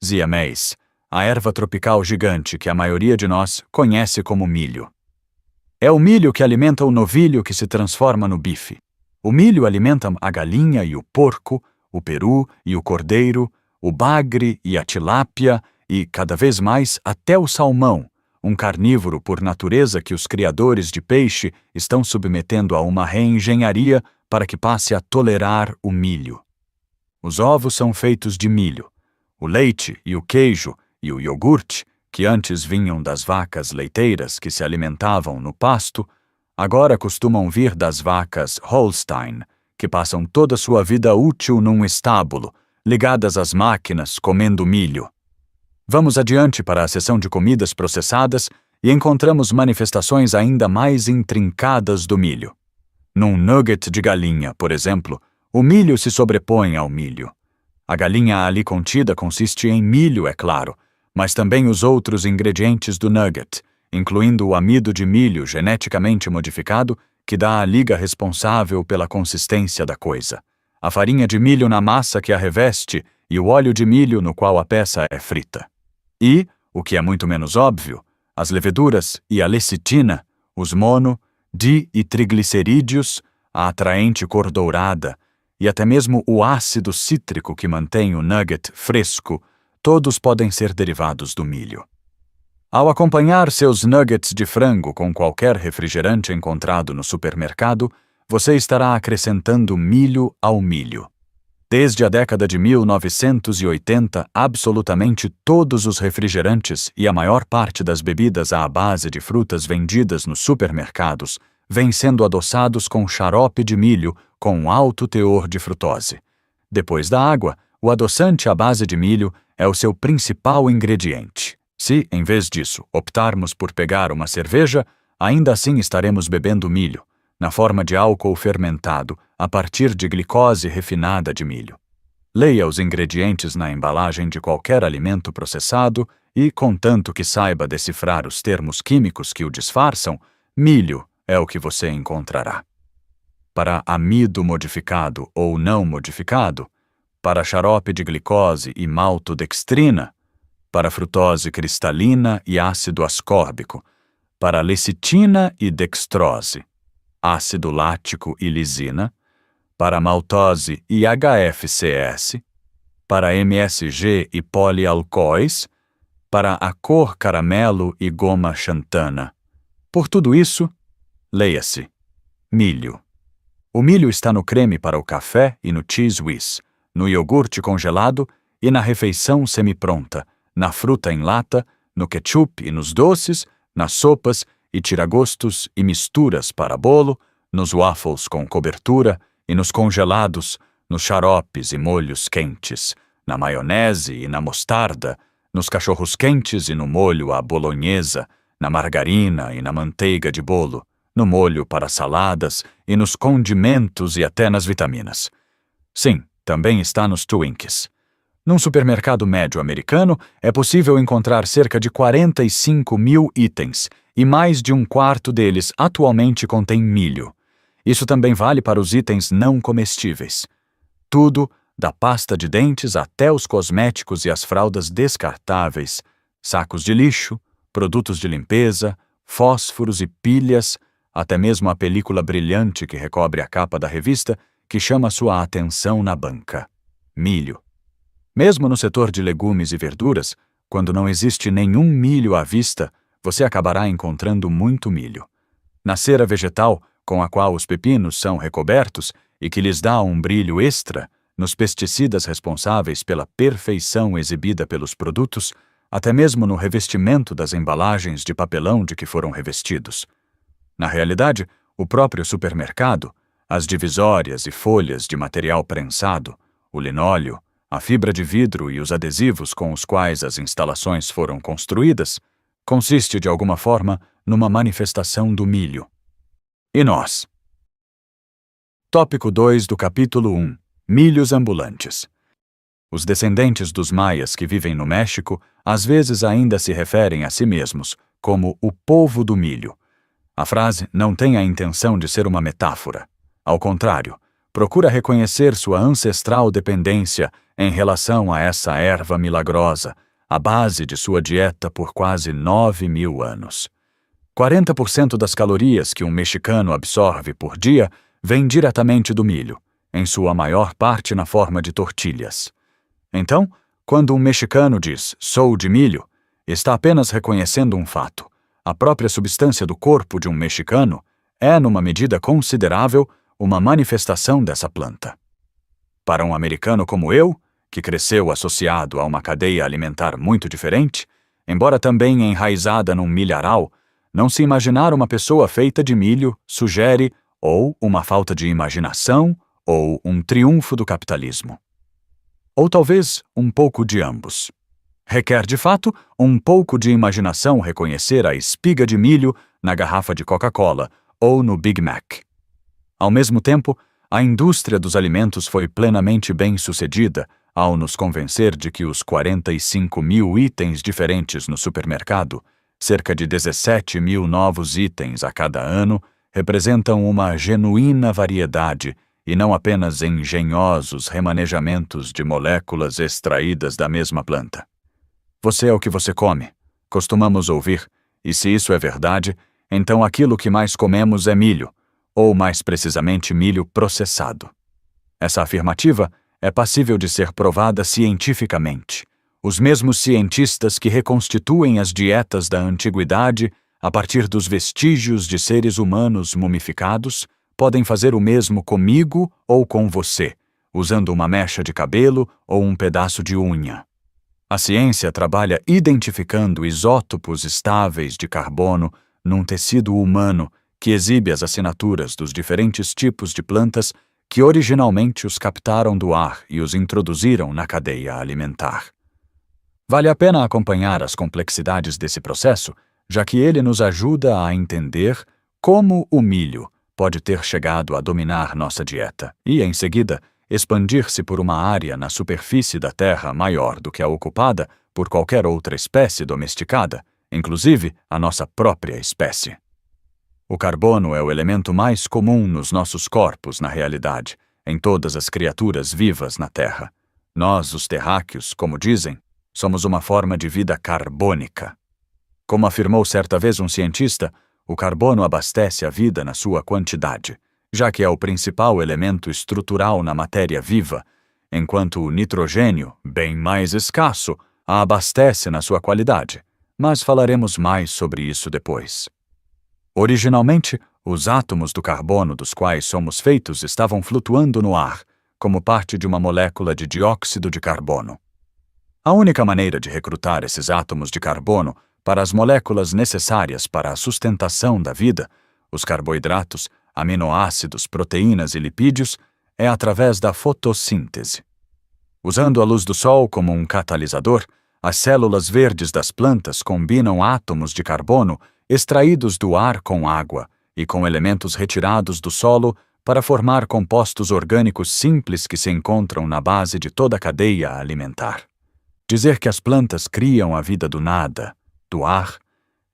Zea mays, a erva tropical gigante que a maioria de nós conhece como milho. É o milho que alimenta o novilho que se transforma no bife. O milho alimenta a galinha e o porco, o peru e o cordeiro, o bagre e a tilápia e, cada vez mais, até o salmão, um carnívoro por natureza que os criadores de peixe estão submetendo a uma reengenharia para que passe a tolerar o milho. Os ovos são feitos de milho. O leite e o queijo e o iogurte, que antes vinham das vacas leiteiras que se alimentavam no pasto, agora costumam vir das vacas Holstein, que passam toda sua vida útil num estábulo, ligadas às máquinas, comendo milho. Vamos adiante para a seção de comidas processadas e encontramos manifestações ainda mais intrincadas do milho. Num nugget de galinha, por exemplo, o milho se sobrepõe ao milho. A galinha ali contida consiste em milho, é claro, mas também os outros ingredientes do nugget, incluindo o amido de milho geneticamente modificado que dá a liga responsável pela consistência da coisa, a farinha de milho na massa que a reveste e o óleo de milho no qual a peça é frita. E, o que é muito menos óbvio, as leveduras e a lecitina, os mono, di e triglicerídeos, a atraente cor dourada e até mesmo o ácido cítrico que mantém o nugget fresco, todos podem ser derivados do milho. Ao acompanhar seus nuggets de frango com qualquer refrigerante encontrado no supermercado, você estará acrescentando milho ao milho. Desde a década de 1980, absolutamente todos os refrigerantes e a maior parte das bebidas à base de frutas vendidas nos supermercados vêm sendo adoçados com xarope de milho com alto teor de frutose. Depois da água, o adoçante à base de milho é o seu principal ingrediente. Se, em vez disso, optarmos por pegar uma cerveja, ainda assim estaremos bebendo milho, na forma de álcool fermentado, a partir de glicose refinada de milho. Leia os ingredientes na embalagem de qualquer alimento processado e, contanto que saiba decifrar os termos químicos que o disfarçam, milho é o que você encontrará. Para amido modificado ou não modificado, para xarope de glicose e maltodextrina, para frutose cristalina e ácido ascórbico, para lecitina e dextrose, ácido lático e lisina, para maltose e HFCS, para MSG e polialcoóis, para a cor caramelo e goma xantana. Por tudo isso, leia-se: milho. O milho está no creme para o café e no cheese whiz, no iogurte congelado e na refeição semipronta, na fruta em lata, no ketchup e nos doces, nas sopas e tiragostos e misturas para bolo, nos waffles com cobertura e nos congelados, nos xaropes e molhos quentes, na maionese e na mostarda, nos cachorros quentes e no molho à bolonhesa, na margarina e na manteiga de bolo, no molho para saladas e nos condimentos e até nas vitaminas. Sim, também está nos Twinkies. Num supermercado médio americano, é possível encontrar cerca de 45 mil itens, e mais de um quarto deles atualmente contém milho. Isso também vale para os itens não comestíveis. Tudo, da pasta de dentes até os cosméticos e as fraldas descartáveis, sacos de lixo, produtos de limpeza, fósforos e pilhas, até mesmo a película brilhante que recobre a capa da revista, que chama sua atenção na banca: milho. Mesmo no setor de legumes e verduras, quando não existe nenhum milho à vista, você acabará encontrando muito milho. Na cera vegetal, com a qual os pepinos são recobertos e que lhes dá um brilho extra, nos pesticidas responsáveis pela perfeição exibida pelos produtos, até mesmo no revestimento das embalagens de papelão de que foram revestidos. Na realidade, o próprio supermercado, as divisórias e folhas de material prensado, o linóleo, a fibra de vidro e os adesivos com os quais as instalações foram construídas, consiste de alguma forma numa manifestação do milho. E nós? Tópico 2 do capítulo 1. Milhos ambulantes. Os descendentes dos maias que vivem no México às vezes ainda se referem a si mesmos como o povo do milho. A frase não tem a intenção de ser uma metáfora. Ao contrário, procura reconhecer sua ancestral dependência em relação a essa erva milagrosa, a base de sua dieta por quase 9.000 anos. 40% das calorias que um mexicano absorve por dia vem diretamente do milho, em sua maior parte na forma de tortilhas. Então, quando um mexicano diz "sou de milho", está apenas reconhecendo um fato. A própria substância do corpo de um mexicano é, numa medida considerável, uma manifestação dessa planta. Para um americano como eu, que cresceu associado a uma cadeia alimentar muito diferente, embora também enraizada num milharal, não se imaginar uma pessoa feita de milho sugere ou uma falta de imaginação ou um triunfo do capitalismo. Ou talvez um pouco de ambos. Requer, de fato, um pouco de imaginação reconhecer a espiga de milho na garrafa de Coca-Cola ou no Big Mac. Ao mesmo tempo, a indústria dos alimentos foi plenamente bem-sucedida ao nos convencer de que os 45.000 itens diferentes no supermercado, cerca de 17.000 novos itens a cada ano, representam uma genuína variedade e não apenas engenhosos remanejamentos de moléculas extraídas da mesma planta. Você é o que você come, costumamos ouvir, e se isso é verdade, então aquilo que mais comemos é milho, ou mais precisamente milho processado. Essa afirmativa é passível de ser provada cientificamente. Os mesmos cientistas que reconstituem as dietas da antiguidade a partir dos vestígios de seres humanos mumificados podem fazer o mesmo comigo ou com você, usando uma mecha de cabelo ou um pedaço de unha. A ciência trabalha identificando isótopos estáveis de carbono num tecido humano que exibe as assinaturas dos diferentes tipos de plantas que originalmente os captaram do ar e os introduziram na cadeia alimentar. Vale a pena acompanhar as complexidades desse processo, já que ele nos ajuda a entender como o milho pode ter chegado a dominar nossa dieta e, em seguida, expandir-se por uma área na superfície da Terra maior do que a ocupada por qualquer outra espécie domesticada, inclusive a nossa própria espécie. O carbono é o elemento mais comum nos nossos corpos na realidade, em todas as criaturas vivas na Terra. Nós, os terráqueos, como dizem, somos uma forma de vida carbônica. Como afirmou certa vez um cientista, o carbono abastece a vida na sua quantidade, já que é o principal elemento estrutural na matéria viva, enquanto o nitrogênio, bem mais escasso, a abastece na sua qualidade. Mas falaremos mais sobre isso depois. Originalmente, os átomos do carbono dos quais somos feitos estavam flutuando no ar, como parte de uma molécula de dióxido de carbono. A única maneira de recrutar esses átomos de carbono para as moléculas necessárias para a sustentação da vida, os carboidratos, aminoácidos, proteínas e lipídios, é através da fotossíntese. Usando a luz do sol como um catalisador, as células verdes das plantas combinam átomos de carbono extraídos do ar com água e com elementos retirados do solo para formar compostos orgânicos simples que se encontram na base de toda a cadeia alimentar. Dizer que as plantas criam a vida do nada, do ar,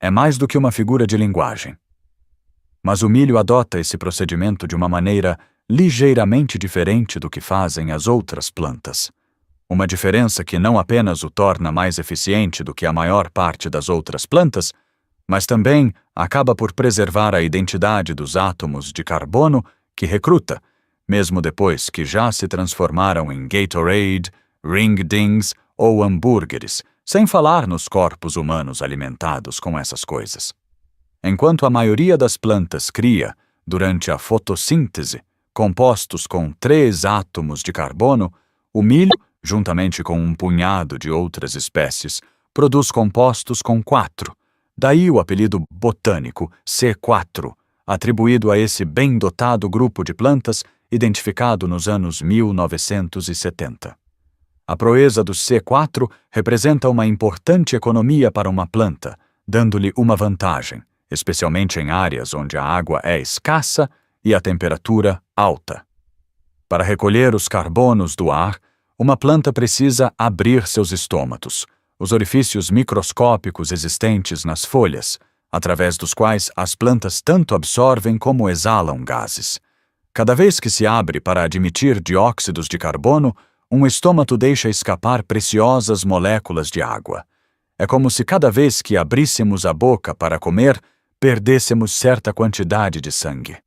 é mais do que uma figura de linguagem. Mas o milho adota esse procedimento de uma maneira ligeiramente diferente do que fazem as outras plantas. Uma diferença que não apenas o torna mais eficiente do que a maior parte das outras plantas, mas também acaba por preservar a identidade dos átomos de carbono que recruta, mesmo depois que já se transformaram em Gatorade, Ring-Dings ou hambúrgueres, sem falar nos corpos humanos alimentados com essas coisas. Enquanto a maioria das plantas cria, durante a fotossíntese, compostos com 3 átomos de carbono, o milho, juntamente com um punhado de outras espécies, produz compostos com 4. Daí o apelido botânico C4, atribuído a esse bem dotado grupo de plantas identificado nos anos 1970. A proeza do C4 representa uma importante economia para uma planta, dando-lhe uma vantagem, especialmente em áreas onde a água é escassa e a temperatura alta. Para recolher os carbonos do ar, uma planta precisa abrir seus estômatos, os orifícios microscópicos existentes nas folhas, através dos quais as plantas tanto absorvem como exalam gases. Cada vez que se abre para admitir dióxidos de carbono, um estômago deixa escapar preciosas moléculas de água. É como se cada vez que abríssemos a boca para comer, perdêssemos certa quantidade de sangue.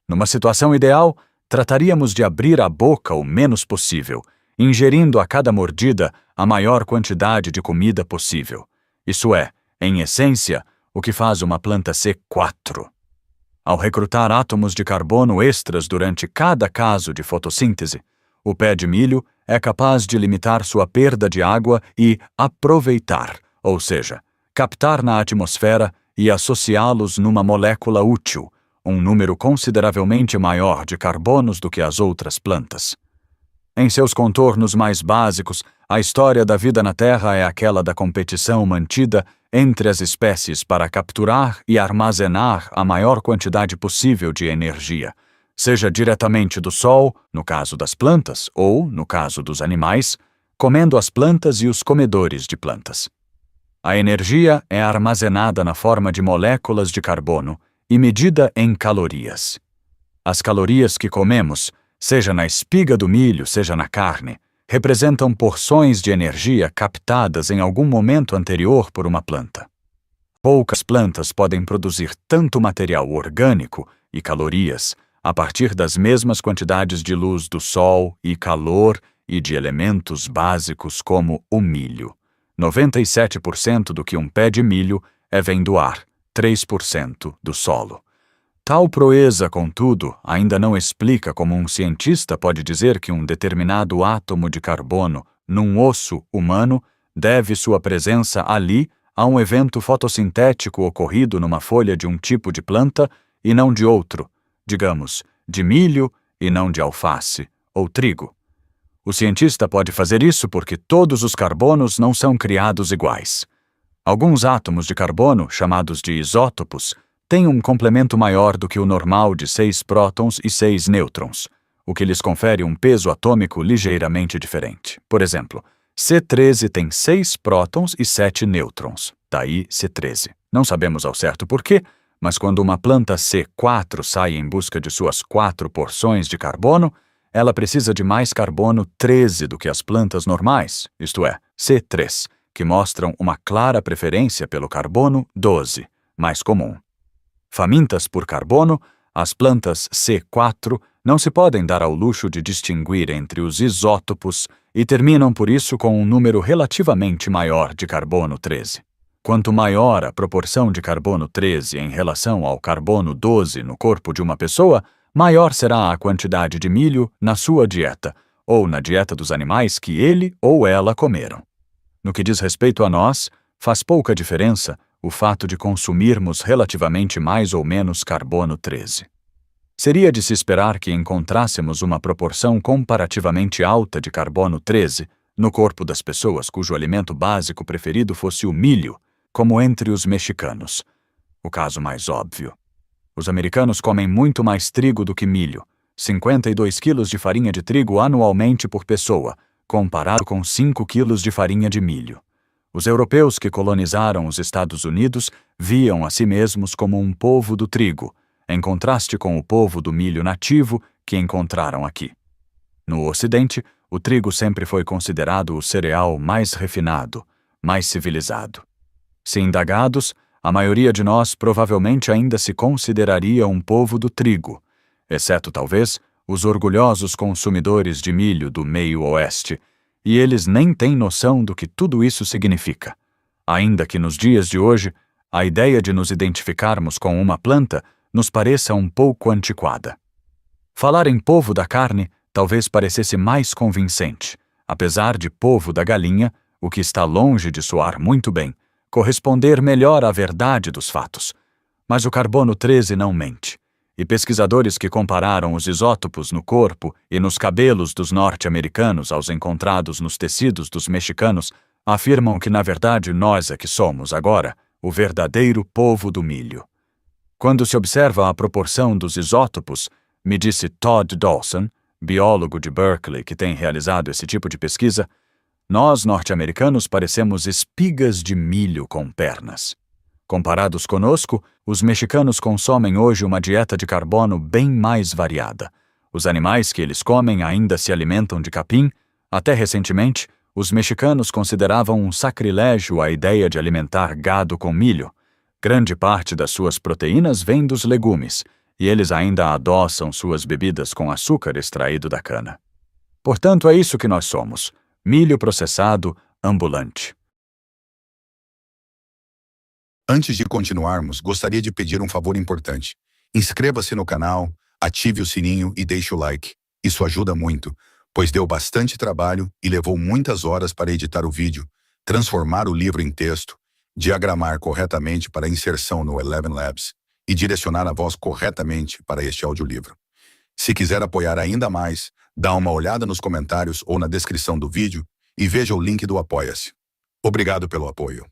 Numa situação ideal, trataríamos de abrir a boca o menos possível, ingerindo a cada mordida a maior quantidade de comida possível. Isso é, em essência, o que faz uma planta C4. Ao recrutar átomos de carbono extras durante cada caso de fotossíntese, o pé de milho é capaz de limitar sua perda de água e aproveitar, ou seja, captar na atmosfera e associá-los numa molécula útil, um número consideravelmente maior de carbonos do que as outras plantas. Em seus contornos mais básicos, a história da vida na Terra é aquela da competição mantida entre as espécies para capturar e armazenar a maior quantidade possível de energia, seja diretamente do Sol, no caso das plantas, ou, no caso dos animais, comendo as plantas e os comedores de plantas. A energia é armazenada na forma de moléculas de carbono e medida em calorias. As calorias que comemos, seja na espiga do milho, seja na carne, representam porções de energia captadas em algum momento anterior por uma planta. Poucas plantas podem produzir tanto material orgânico e calorias a partir das mesmas quantidades de luz do sol e calor e de elementos básicos como o milho. 97% do que um pé de milho vem do ar, 3% do solo. Tal proeza, contudo, ainda não explica como um cientista pode dizer que um determinado átomo de carbono num osso humano deve sua presença ali a um evento fotossintético ocorrido numa folha de um tipo de planta e não de outro, digamos, de milho e não de alface ou trigo. O cientista pode fazer isso porque todos os carbonos não são criados iguais. Alguns átomos de carbono, chamados de isótopos, têm um complemento maior do que o normal de 6 prótons e 6 nêutrons, o que lhes confere um peso atômico ligeiramente diferente. Por exemplo, C13 tem 6 prótons e 7 nêutrons, daí C13. Não sabemos ao certo por quê, mas quando uma planta C4 sai em busca de suas 4 porções de carbono, ela precisa de mais carbono 13 do que as plantas normais, isto é, C3, que mostram uma clara preferência pelo carbono 12, mais comum. Famintas por carbono, as plantas C4 não se podem dar ao luxo de distinguir entre os isótopos e terminam por isso com um número relativamente maior de carbono 13. Quanto maior a proporção de carbono 13 em relação ao carbono 12 no corpo de uma pessoa, maior será a quantidade de milho na sua dieta, ou na dieta dos animais que ele ou ela comeram. No que diz respeito a nós, faz pouca diferença o fato de consumirmos relativamente mais ou menos carbono 13. Seria de se esperar que encontrássemos uma proporção comparativamente alta de carbono 13 no corpo das pessoas cujo alimento básico preferido fosse o milho, como entre os mexicanos. O caso mais óbvio. Os americanos comem muito mais trigo do que milho, 52 quilos de farinha de trigo anualmente por pessoa, comparado com 5 quilos de farinha de milho. Os europeus que colonizaram os Estados Unidos viam a si mesmos como um povo do trigo, em contraste com o povo do milho nativo que encontraram aqui. No Ocidente, o trigo sempre foi considerado o cereal mais refinado, mais civilizado. Se indagados, a maioria de nós provavelmente ainda se consideraria um povo do trigo, exceto talvez os orgulhosos consumidores de milho do meio-oeste, e eles nem têm noção do que tudo isso significa. Ainda que nos dias de hoje, a ideia de nos identificarmos com uma planta nos pareça um pouco antiquada. Falar em povo da carne talvez parecesse mais convincente, apesar de povo da galinha, o que está longe de soar muito bem, corresponder melhor à verdade dos fatos. Mas o carbono 13 não mente, e pesquisadores que compararam os isótopos no corpo e nos cabelos dos norte-americanos aos encontrados nos tecidos dos mexicanos afirmam que, na verdade, nós é que somos, agora, o verdadeiro povo do milho. Quando se observa a proporção dos isótopos, me disse Todd Dawson, biólogo de Berkeley que tem realizado esse tipo de pesquisa, nós, norte-americanos, parecemos espigas de milho com pernas. Comparados conosco, os mexicanos consomem hoje uma dieta de carbono bem mais variada. Os animais que eles comem ainda se alimentam de capim. Até recentemente, os mexicanos consideravam um sacrilégio a ideia de alimentar gado com milho. Grande parte das suas proteínas vem dos legumes, e eles ainda adoçam suas bebidas com açúcar extraído da cana. Portanto, é isso que nós somos: milho processado ambulante. Antes de continuarmos, gostaria de pedir um favor importante. Inscreva-se no canal, ative o sininho e deixe o like. Isso ajuda muito, pois deu bastante trabalho e levou muitas horas para editar o vídeo, transformar o livro em texto, diagramar corretamente para inserção no Eleven Labs e direcionar a voz corretamente para este audiolivro. Se quiser apoiar ainda mais, dá uma olhada nos comentários ou na descrição do vídeo e veja o link do Apoia-se. Obrigado pelo apoio.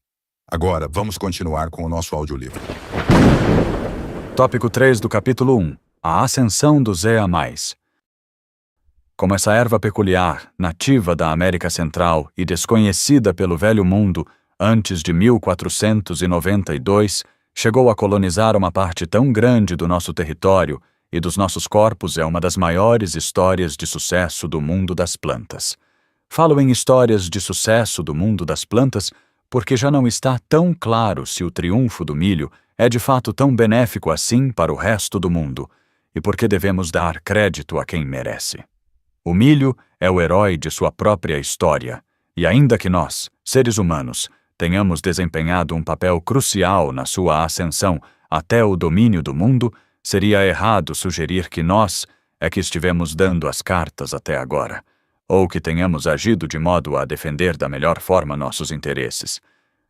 Agora, vamos continuar com o nosso audiolivro. Tópico 3 do capítulo 1. A ascensão do Zé a mais. Como essa erva peculiar, nativa da América Central e desconhecida pelo Velho Mundo antes de 1492, chegou a colonizar uma parte tão grande do nosso território e dos nossos corpos, é uma das maiores histórias de sucesso do mundo das plantas. Falo em histórias de sucesso do mundo das plantas porque já não está tão claro se o triunfo do milho é de fato tão benéfico assim para o resto do mundo, e porque devemos dar crédito a quem merece. O milho é o herói de sua própria história, e ainda que nós, seres humanos, tenhamos desempenhado um papel crucial na sua ascensão até o domínio do mundo, seria errado sugerir que nós é que estivemos dando as cartas até agora, ou que tenhamos agido de modo a defender da melhor forma nossos interesses.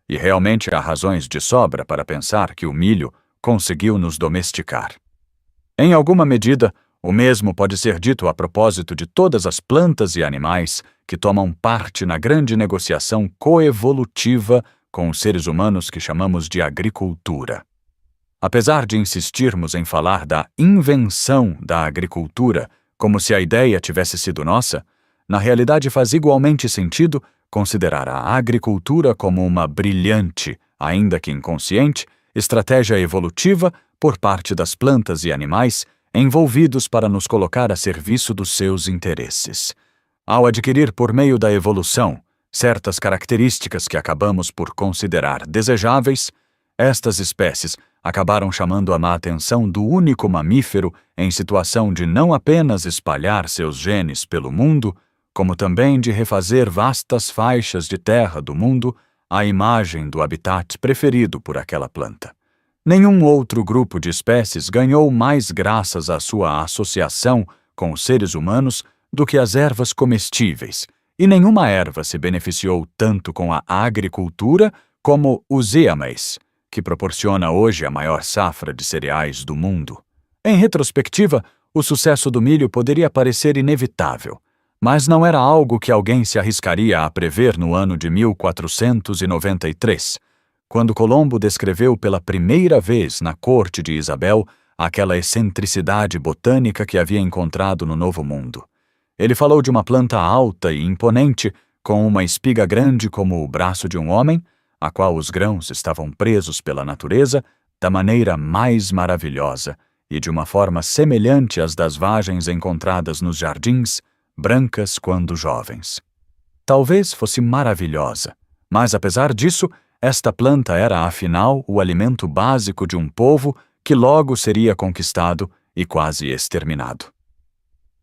E realmente há razões de sobra para pensar que o milho conseguiu nos domesticar. Em alguma medida, o mesmo pode ser dito a propósito de todas as plantas e animais que tomam parte na grande negociação coevolutiva com os seres humanos que chamamos de agricultura. Apesar de insistirmos em falar da invenção da agricultura como se a ideia tivesse sido nossa, na realidade faz igualmente sentido considerar a agricultura como uma brilhante, ainda que inconsciente, estratégia evolutiva por parte das plantas e animais envolvidos para nos colocar a serviço dos seus interesses. Ao adquirir por meio da evolução certas características que acabamos por considerar desejáveis, estas espécies acabaram chamando a atenção do único mamífero em situação de não apenas espalhar seus genes pelo mundo, como também de refazer vastas faixas de terra do mundo à imagem do habitat preferido por aquela planta. Nenhum outro grupo de espécies ganhou mais graças à sua associação com os seres humanos do que as ervas comestíveis, e nenhuma erva se beneficiou tanto com a agricultura como o zeamais, que proporciona hoje a maior safra de cereais do mundo. Em retrospectiva, o sucesso do milho poderia parecer inevitável, mas não era algo que alguém se arriscaria a prever no ano de 1493, quando Colombo descreveu pela primeira vez na corte de Isabel aquela excentricidade botânica que havia encontrado no Novo Mundo. Ele falou de uma planta alta e imponente, com uma espiga grande como o braço de um homem, a qual os grãos estavam presos pela natureza da maneira mais maravilhosa e de uma forma semelhante às das vagens encontradas nos jardins, brancas quando jovens. Talvez fosse maravilhosa, mas apesar disso, esta planta era afinal o alimento básico de um povo que logo seria conquistado e quase exterminado.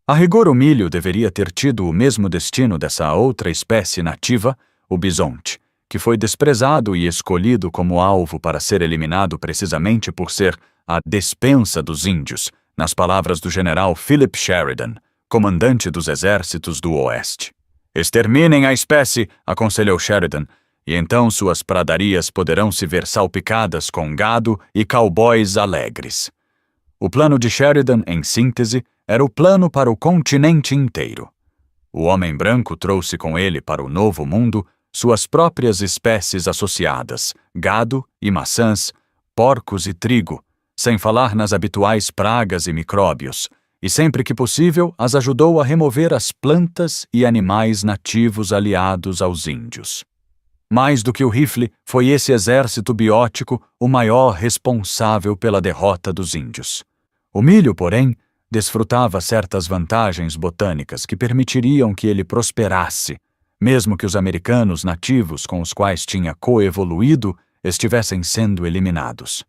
A rigor, o milho deveria ter tido o mesmo destino dessa outra espécie nativa, o bisonte, que foi desprezado e escolhido como alvo para ser eliminado precisamente por ser a despensa dos índios, nas palavras do general Philip Sheridan, comandante dos exércitos do Oeste. Exterminem a espécie, aconselhou Sheridan, e então suas pradarias poderão se ver salpicadas com gado e cowboys alegres. O plano de Sheridan, em síntese, era o plano para o continente inteiro. O homem branco trouxe com ele para o Novo Mundo suas próprias espécies associadas, gado e maçãs, porcos e trigo, sem falar nas habituais pragas e micróbios, e sempre que possível as ajudou a remover as plantas e animais nativos aliados aos índios. Mais do que o rifle, foi esse exército biótico o maior responsável pela derrota dos índios. O milho, porém, desfrutava certas vantagens botânicas que permitiriam que ele prosperasse, mesmo que os americanos nativos com os quais tinha coevoluído estivessem sendo eliminados.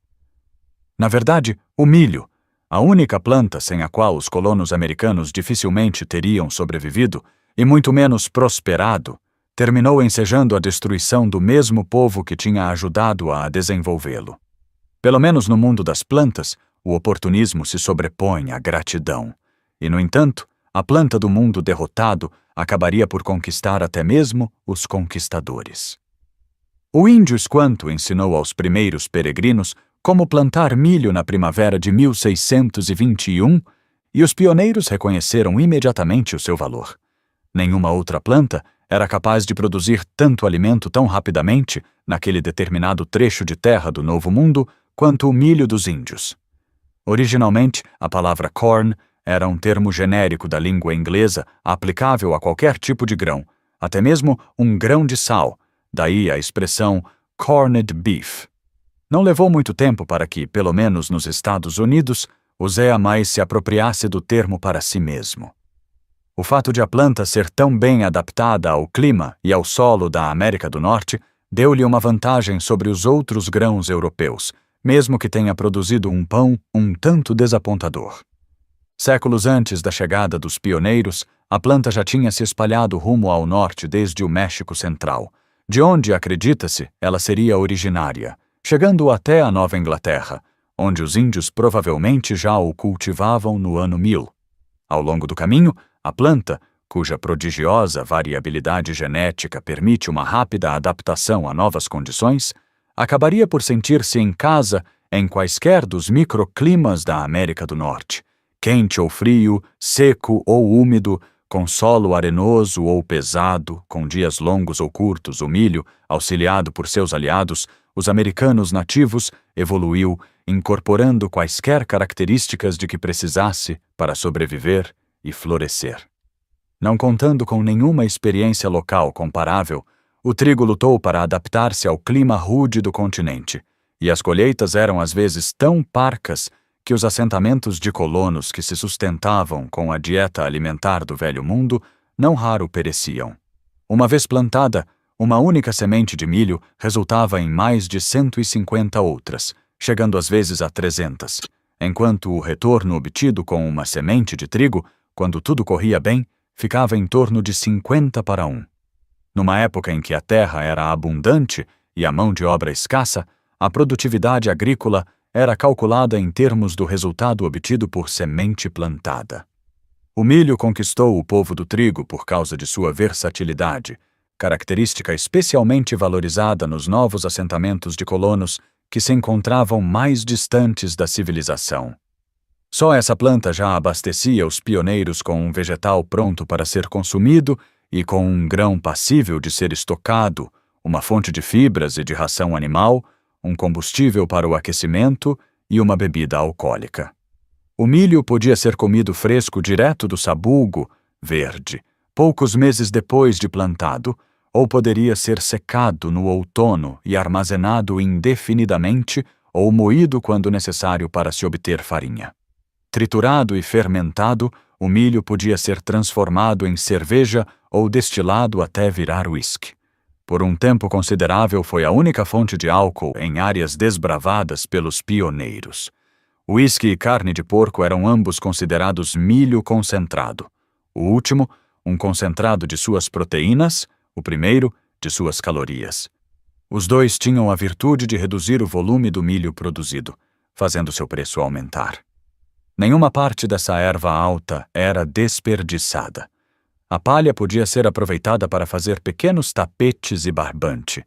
Na verdade, o milho, a única planta sem a qual os colonos americanos dificilmente teriam sobrevivido, e muito menos prosperado, terminou ensejando a destruição do mesmo povo que tinha ajudado a desenvolvê-lo. Pelo menos no mundo das plantas, o oportunismo se sobrepõe à gratidão. E, no entanto, a planta do mundo derrotado acabaria por conquistar até mesmo os conquistadores. O índio Squanto ensinou aos primeiros peregrinos como plantar milho na primavera de 1621, e os pioneiros reconheceram imediatamente o seu valor. Nenhuma outra planta era capaz de produzir tanto alimento tão rapidamente naquele determinado trecho de terra do Novo Mundo quanto o milho dos índios. Originalmente, a palavra corn era um termo genérico da língua inglesa aplicável a qualquer tipo de grão, até mesmo um grão de sal, daí a expressão corned beef. Não levou muito tempo para que, pelo menos nos Estados Unidos, o Zé Amais se apropriasse do termo para si mesmo. O fato de a planta ser tão bem adaptada ao clima e ao solo da América do Norte deu-lhe uma vantagem sobre os outros grãos europeus, mesmo que tenha produzido um pão um tanto desapontador. Séculos antes da chegada dos pioneiros, a planta já tinha se espalhado rumo ao norte desde o México Central, de onde, acredita-se, ela seria originária, chegando até a Nova Inglaterra, onde os índios provavelmente já o cultivavam no ano 1000. Ao longo do caminho, a planta, cuja prodigiosa variabilidade genética permite uma rápida adaptação a novas condições, acabaria por sentir-se em casa em quaisquer dos microclimas da América do Norte, quente ou frio, seco ou úmido, com solo arenoso ou pesado, com dias longos ou curtos. O milho, auxiliado por seus aliados, os americanos nativos, evoluiu, incorporando quaisquer características de que precisasse para sobreviver e florescer. Não contando com nenhuma experiência local comparável, o trigo lutou para adaptar-se ao clima rude do continente, e as colheitas eram às vezes tão parcas que os assentamentos de colonos que se sustentavam com a dieta alimentar do Velho Mundo não raro pereciam. Uma vez plantada, uma única semente de milho resultava em mais de 150 outras, chegando às vezes a 300, enquanto o retorno obtido com uma semente de trigo, quando tudo corria bem, ficava em torno de 50 para 1. Numa época em que a terra era abundante e a mão de obra escassa, a produtividade agrícola era calculada em termos do resultado obtido por semente plantada. O milho conquistou o povo do trigo por causa de sua versatilidade, característica especialmente valorizada nos novos assentamentos de colonos que se encontravam mais distantes da civilização. Só essa planta já abastecia os pioneiros com um vegetal pronto para ser consumido e com um grão passível de ser estocado, uma fonte de fibras e de ração animal, um combustível para o aquecimento e uma bebida alcoólica. O milho podia ser comido fresco direto do sabugo, verde, poucos meses depois de plantado, ou poderia ser secado no outono e armazenado indefinidamente ou moído quando necessário para se obter farinha. Triturado e fermentado, o milho podia ser transformado em cerveja ou destilado até virar uísque. Por um tempo considerável foi a única fonte de álcool em áreas desbravadas pelos pioneiros. Uísque e carne de porco eram ambos considerados milho concentrado. O último, um concentrado de suas proteínas, o primeiro, de suas calorias. Os dois tinham a virtude de reduzir o volume do milho produzido, fazendo seu preço aumentar. Nenhuma parte dessa erva alta era desperdiçada. A palha podia ser aproveitada para fazer pequenos tapetes e barbante.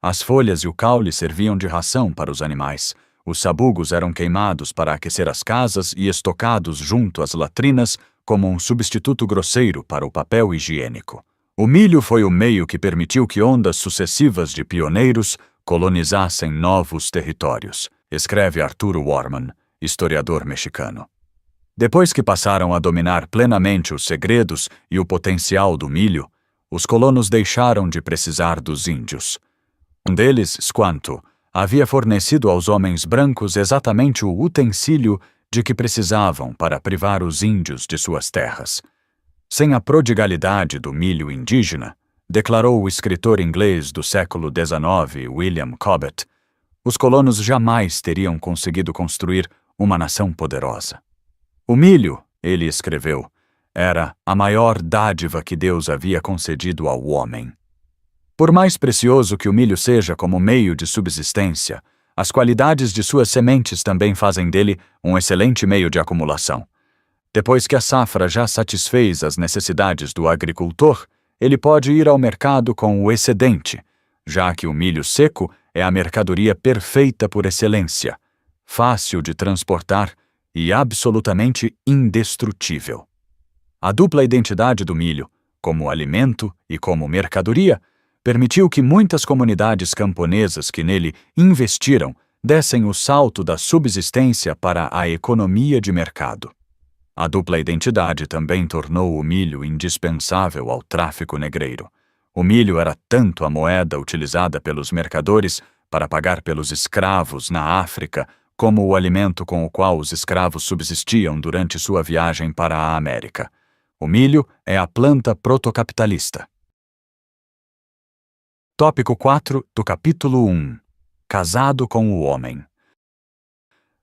As folhas e o caule serviam de ração para os animais. Os sabugos eram queimados para aquecer as casas e estocados junto às latrinas como um substituto grosseiro para o papel higiênico. O milho foi o meio que permitiu que ondas sucessivas de pioneiros colonizassem novos territórios, escreve Arturo Warman, historiador mexicano. Depois que passaram a dominar plenamente os segredos e o potencial do milho, os colonos deixaram de precisar dos índios. Um deles, Squanto, havia fornecido aos homens brancos exatamente o utensílio de que precisavam para privar os índios de suas terras. Sem a prodigalidade do milho indígena, declarou o escritor inglês do século XIX, William Cobbett, os colonos jamais teriam conseguido construir uma nação poderosa. O milho, ele escreveu, era a maior dádiva que Deus havia concedido ao homem. Por mais precioso que o milho seja como meio de subsistência, as qualidades de suas sementes também fazem dele um excelente meio de acumulação. Depois que a safra já satisfez as necessidades do agricultor, ele pode ir ao mercado com o excedente, já que o milho seco é a mercadoria perfeita por excelência, fácil de transportar e absolutamente indestrutível. A dupla identidade do milho, como alimento e como mercadoria, permitiu que muitas comunidades camponesas que nele investiram dessem o salto da subsistência para a economia de mercado. A dupla identidade também tornou o milho indispensável ao tráfico negreiro. O milho era tanto a moeda utilizada pelos mercadores para pagar pelos escravos na África, como o alimento com o qual os escravos subsistiam durante sua viagem para a América. O milho é a planta protocapitalista. Tópico 4 do capítulo 1. Casado com o homem.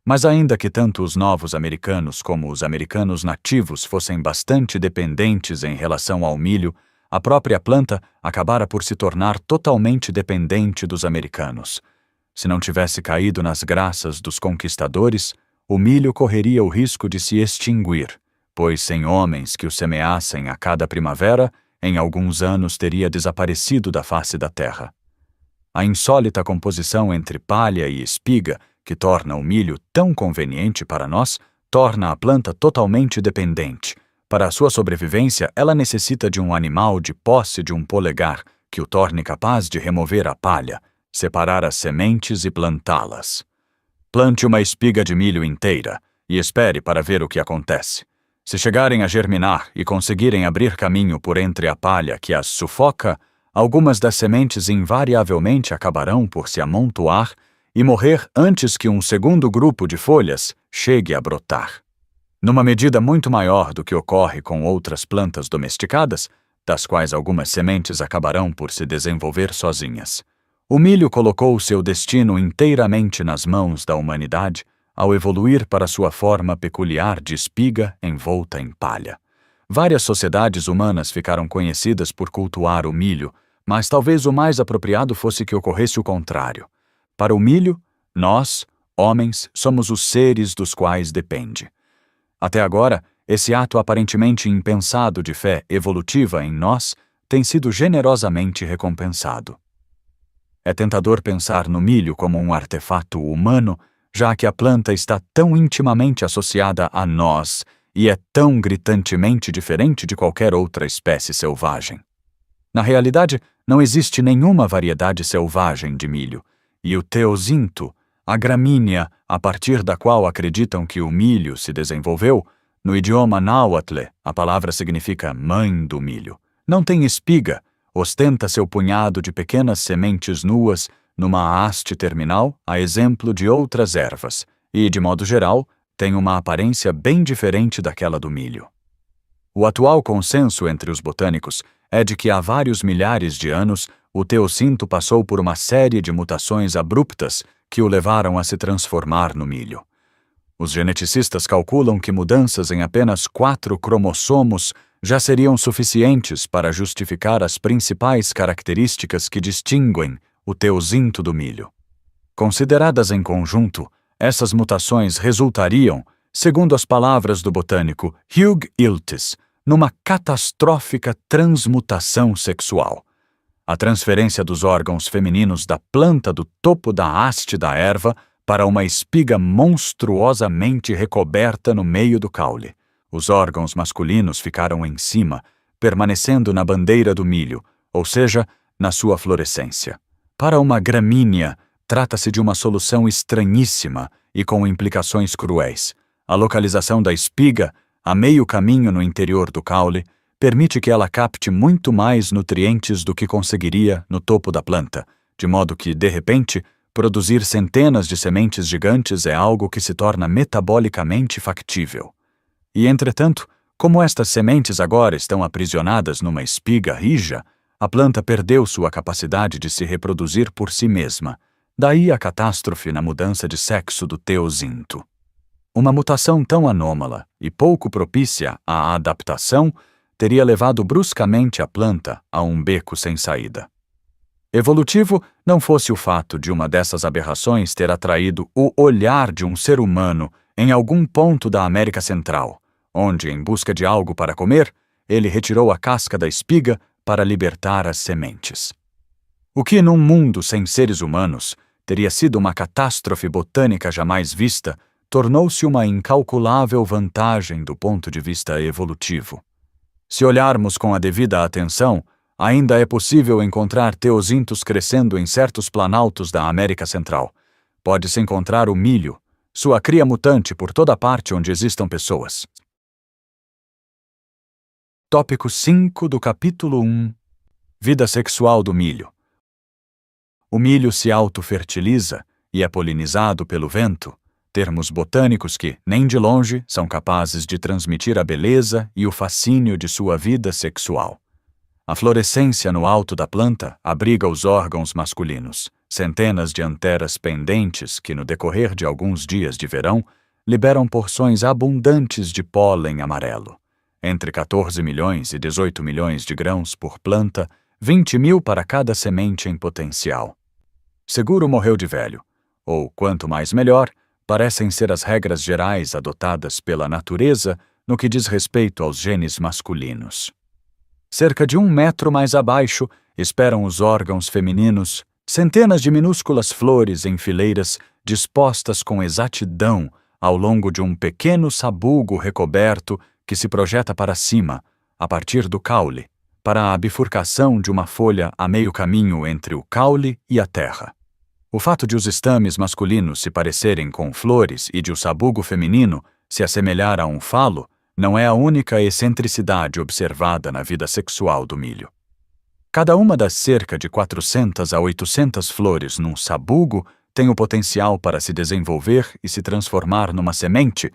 Mas ainda que tanto os novos americanos como os americanos nativos fossem bastante dependentes em relação ao milho, a própria planta acabara por se tornar totalmente dependente dos americanos. Se não tivesse caído nas graças dos conquistadores, o milho correria o risco de se extinguir, pois sem homens que o semeassem a cada primavera, em alguns anos teria desaparecido da face da terra. A insólita composição entre palha e espiga, que torna o milho tão conveniente para nós, torna a planta totalmente dependente. Para a sua sobrevivência, ela necessita de um animal de posse de um polegar, que o torne capaz de remover a palha, separar as sementes e plantá-las. Plante uma espiga de milho inteira e espere para ver o que acontece. Se chegarem a germinar e conseguirem abrir caminho por entre a palha que as sufoca, algumas das sementes invariavelmente acabarão por se amontoar e morrer antes que um segundo grupo de folhas chegue a brotar. Numa medida muito maior do que ocorre com outras plantas domesticadas, das quais algumas sementes acabarão por se desenvolver sozinhas. O milho colocou seu destino inteiramente nas mãos da humanidade ao evoluir para sua forma peculiar de espiga envolta em palha. Várias sociedades humanas ficaram conhecidas por cultuar o milho, mas talvez o mais apropriado fosse que ocorresse o contrário. Para o milho, nós, homens, somos os seres dos quais depende. Até agora, esse ato aparentemente impensado de fé evolutiva em nós tem sido generosamente recompensado. É tentador pensar no milho como um artefato humano, já que a planta está tão intimamente associada a nós e é tão gritantemente diferente de qualquer outra espécie selvagem. Na realidade, não existe nenhuma variedade selvagem de milho, e o teozinto, a gramínea a partir da qual acreditam que o milho se desenvolveu, no idioma náhuatl, a palavra significa mãe do milho, não tem espiga, ostenta seu punhado de pequenas sementes nuas numa haste terminal, a exemplo de outras ervas, e, de modo geral, tem uma aparência bem diferente daquela do milho. O atual consenso entre os botânicos é de que há vários milhares de anos o teocinto passou por uma série de mutações abruptas que o levaram a se transformar no milho. Os geneticistas calculam que mudanças em apenas 4 cromossomos já seriam suficientes para justificar as principais características que distinguem o teozinto do milho. Consideradas em conjunto, essas mutações resultariam, segundo as palavras do botânico Hugh Iltis, numa catastrófica transmutação sexual. A transferência dos órgãos femininos da planta do topo da haste da erva para uma espiga monstruosamente recoberta no meio do caule. Os órgãos masculinos ficaram em cima, permanecendo na bandeira do milho, ou seja, na sua florescência. Para uma gramínea, trata-se de uma solução estranhíssima e com implicações cruéis. A localização da espiga, a meio caminho no interior do caule, permite que ela capte muito mais nutrientes do que conseguiria no topo da planta, de modo que, de repente, produzir centenas de sementes gigantes é algo que se torna metabolicamente factível. E, entretanto, como estas sementes agora estão aprisionadas numa espiga rija, a planta perdeu sua capacidade de se reproduzir por si mesma. Daí a catástrofe na mudança de sexo do teozinto. Uma mutação tão anômala e pouco propícia à adaptação teria levado bruscamente a planta a um beco sem saída. Evolutivo não fosse o fato de uma dessas aberrações ter atraído o olhar de um ser humano em algum ponto da América Central, onde, em busca de algo para comer, ele retirou a casca da espiga para libertar as sementes. O que, num mundo sem seres humanos, teria sido uma catástrofe botânica jamais vista, tornou-se uma incalculável vantagem do ponto de vista evolutivo. Se olharmos com a devida atenção, ainda é possível encontrar teozintos crescendo em certos planaltos da América Central. Pode-se encontrar o milho, sua cria mutante por toda parte onde existam pessoas. Tópico 5 do capítulo 1. Vida sexual do milho. O milho se autofertiliza e é polinizado pelo vento, termos botânicos que, nem de longe, são capazes de transmitir a beleza e o fascínio de sua vida sexual. A florescência no alto da planta abriga os órgãos masculinos, centenas de anteras pendentes que, no decorrer de alguns dias de verão, liberam porções abundantes de pólen amarelo. Entre 14 milhões e 18 milhões de grãos por planta, 20 mil para cada semente em potencial. Seguro morreu de velho, ou, quanto mais melhor, parecem ser as regras gerais adotadas pela natureza no que diz respeito aos genes masculinos. Cerca de 1 metro mais abaixo esperam os órgãos femininos, centenas de minúsculas flores em fileiras dispostas com exatidão ao longo de um pequeno sabugo recoberto que se projeta para cima, a partir do caule, para a bifurcação de uma folha a meio caminho entre o caule e a terra. O fato de os estames masculinos se parecerem com flores e de o sabugo feminino se assemelhar a um falo não é a única excentricidade observada na vida sexual do milho. Cada uma das cerca de 400 a 800 flores num sabugo tem o potencial para se desenvolver e se transformar numa semente,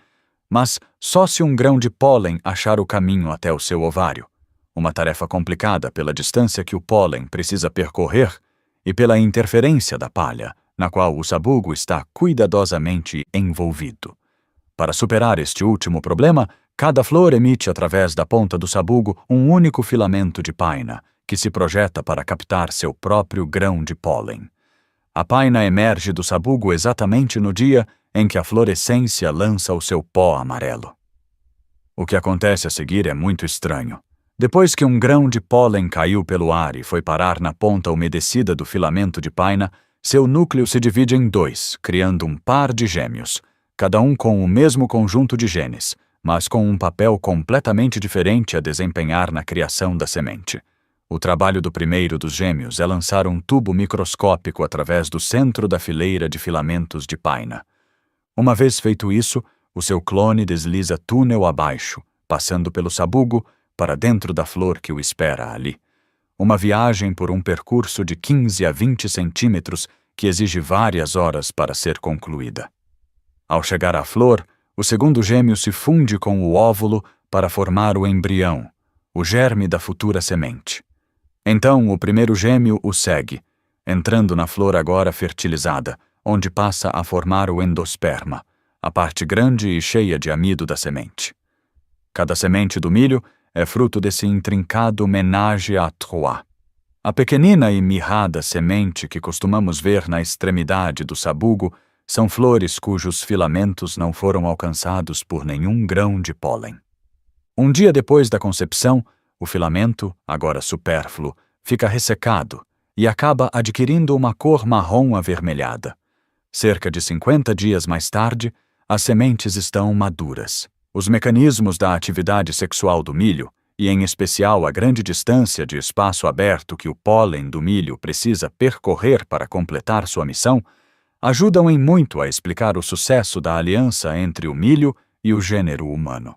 mas só se um grão de pólen achar o caminho até o seu ovário, uma tarefa complicada pela distância que o pólen precisa percorrer e pela interferência da palha, na qual o sabugo está cuidadosamente envolvido. Para superar este último problema, cada flor emite através da ponta do sabugo um único filamento de paina, que se projeta para captar seu próprio grão de pólen. A paina emerge do sabugo exatamente no dia em que a florescência lança o seu pó amarelo. O que acontece a seguir é muito estranho. Depois que um grão de pólen caiu pelo ar e foi parar na ponta umedecida do filamento de paina, seu núcleo se divide em 2, criando um par de gêmeos, cada um com o mesmo conjunto de genes, mas com um papel completamente diferente a desempenhar na criação da semente. O trabalho do primeiro dos gêmeos é lançar um tubo microscópico através do centro da fileira de filamentos de paina. Uma vez feito isso, o seu clone desliza túnel abaixo, passando pelo sabugo, para dentro da flor que o espera ali. Uma viagem por um percurso de 15 a 20 centímetros que exige várias horas para ser concluída. Ao chegar à flor, o segundo gêmeo se funde com o óvulo para formar o embrião, o germe da futura semente. Então, o primeiro gêmeo o segue, entrando na flor agora fertilizada, onde passa a formar o endosperma, a parte grande e cheia de amido da semente. Cada semente do milho é fruto desse intrincado ménage à trois. A pequenina e mirrada semente que costumamos ver na extremidade do sabugo são flores cujos filamentos não foram alcançados por nenhum grão de pólen. Um dia depois da concepção, o filamento, agora supérfluo, fica ressecado e acaba adquirindo uma cor marrom avermelhada. Cerca de 50 dias mais tarde, as sementes estão maduras. Os mecanismos da atividade sexual do milho, e em especial a grande distância de espaço aberto que o pólen do milho precisa percorrer para completar sua missão, ajudam em muito a explicar o sucesso da aliança entre o milho e o gênero humano.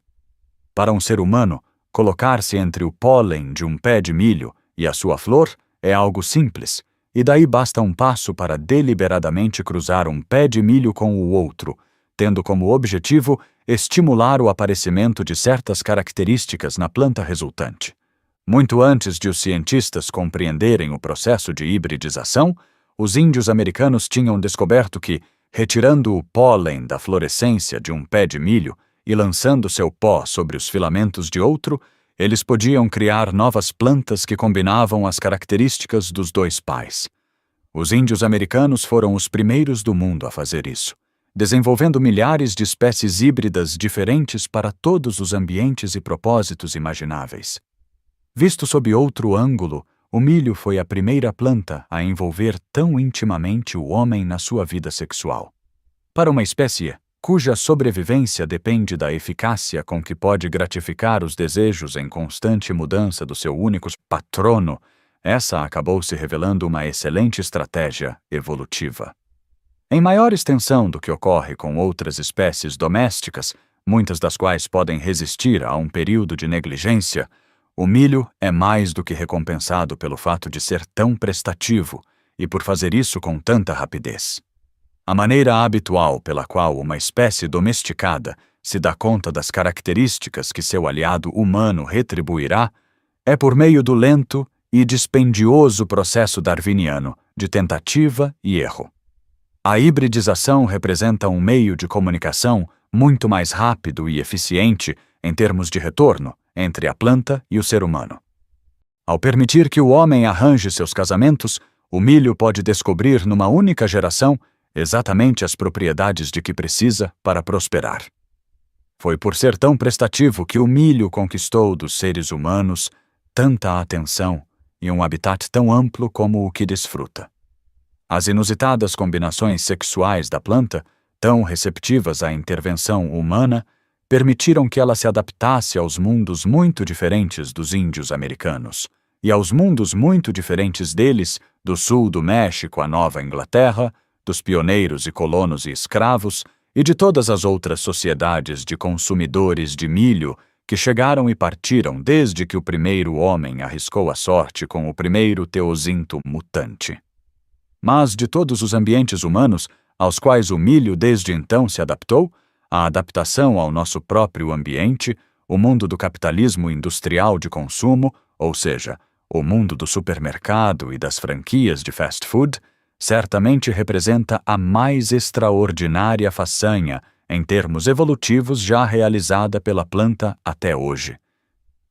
Para um ser humano, Colocar-se entre o pólen de um pé de milho e a sua flor é algo simples, e daí basta um passo para deliberadamente cruzar um pé de milho com o outro, tendo como objetivo estimular o aparecimento de certas características na planta resultante. Muito antes de os cientistas compreenderem o processo de hibridização, os índios americanos tinham descoberto que, retirando o pólen da florescência de um pé de milho e lançando seu pó sobre os filamentos de outro, eles podiam criar novas plantas que combinavam as características dos dois pais. Os índios americanos foram os primeiros do mundo a fazer isso, desenvolvendo milhares de espécies híbridas diferentes para todos os ambientes e propósitos imagináveis. Visto sob outro ângulo, o milho foi a primeira planta a envolver tão intimamente o homem na sua vida sexual. Para uma espécie cuja sobrevivência depende da eficácia com que pode gratificar os desejos em constante mudança do seu único patrono, essa acabou se revelando uma excelente estratégia evolutiva. Em maior extensão do que ocorre com outras espécies domésticas, muitas das quais podem resistir a um período de negligência, o milho é mais do que recompensado pelo fato de ser tão prestativo e por fazer isso com tanta rapidez. A maneira habitual pela qual uma espécie domesticada se dá conta das características que seu aliado humano retribuirá é por meio do lento e dispendioso processo darwiniano de tentativa e erro. A hibridização representa um meio de comunicação muito mais rápido e eficiente em termos de retorno entre a planta e o ser humano. Ao permitir que o homem arranje seus casamentos, o milho pode descobrir numa única geração exatamente as propriedades de que precisa para prosperar. Foi por ser tão prestativo que o milho conquistou dos seres humanos tanta atenção e um habitat tão amplo como o que desfruta. As inusitadas combinações sexuais da planta, tão receptivas à intervenção humana, permitiram que ela se adaptasse aos mundos muito diferentes dos índios americanos e aos mundos muito diferentes deles, do sul do México à Nova Inglaterra, dos pioneiros e colonos e escravos e de todas as outras sociedades de consumidores de milho que chegaram e partiram desde que o primeiro homem arriscou a sorte com o primeiro teozinto mutante. Mas de todos os ambientes humanos aos quais o milho desde então se adaptou, a adaptação ao nosso próprio ambiente, o mundo do capitalismo industrial de consumo, ou seja, o mundo do supermercado e das franquias de fast food, certamente representa a mais extraordinária façanha em termos evolutivos já realizada pela planta até hoje.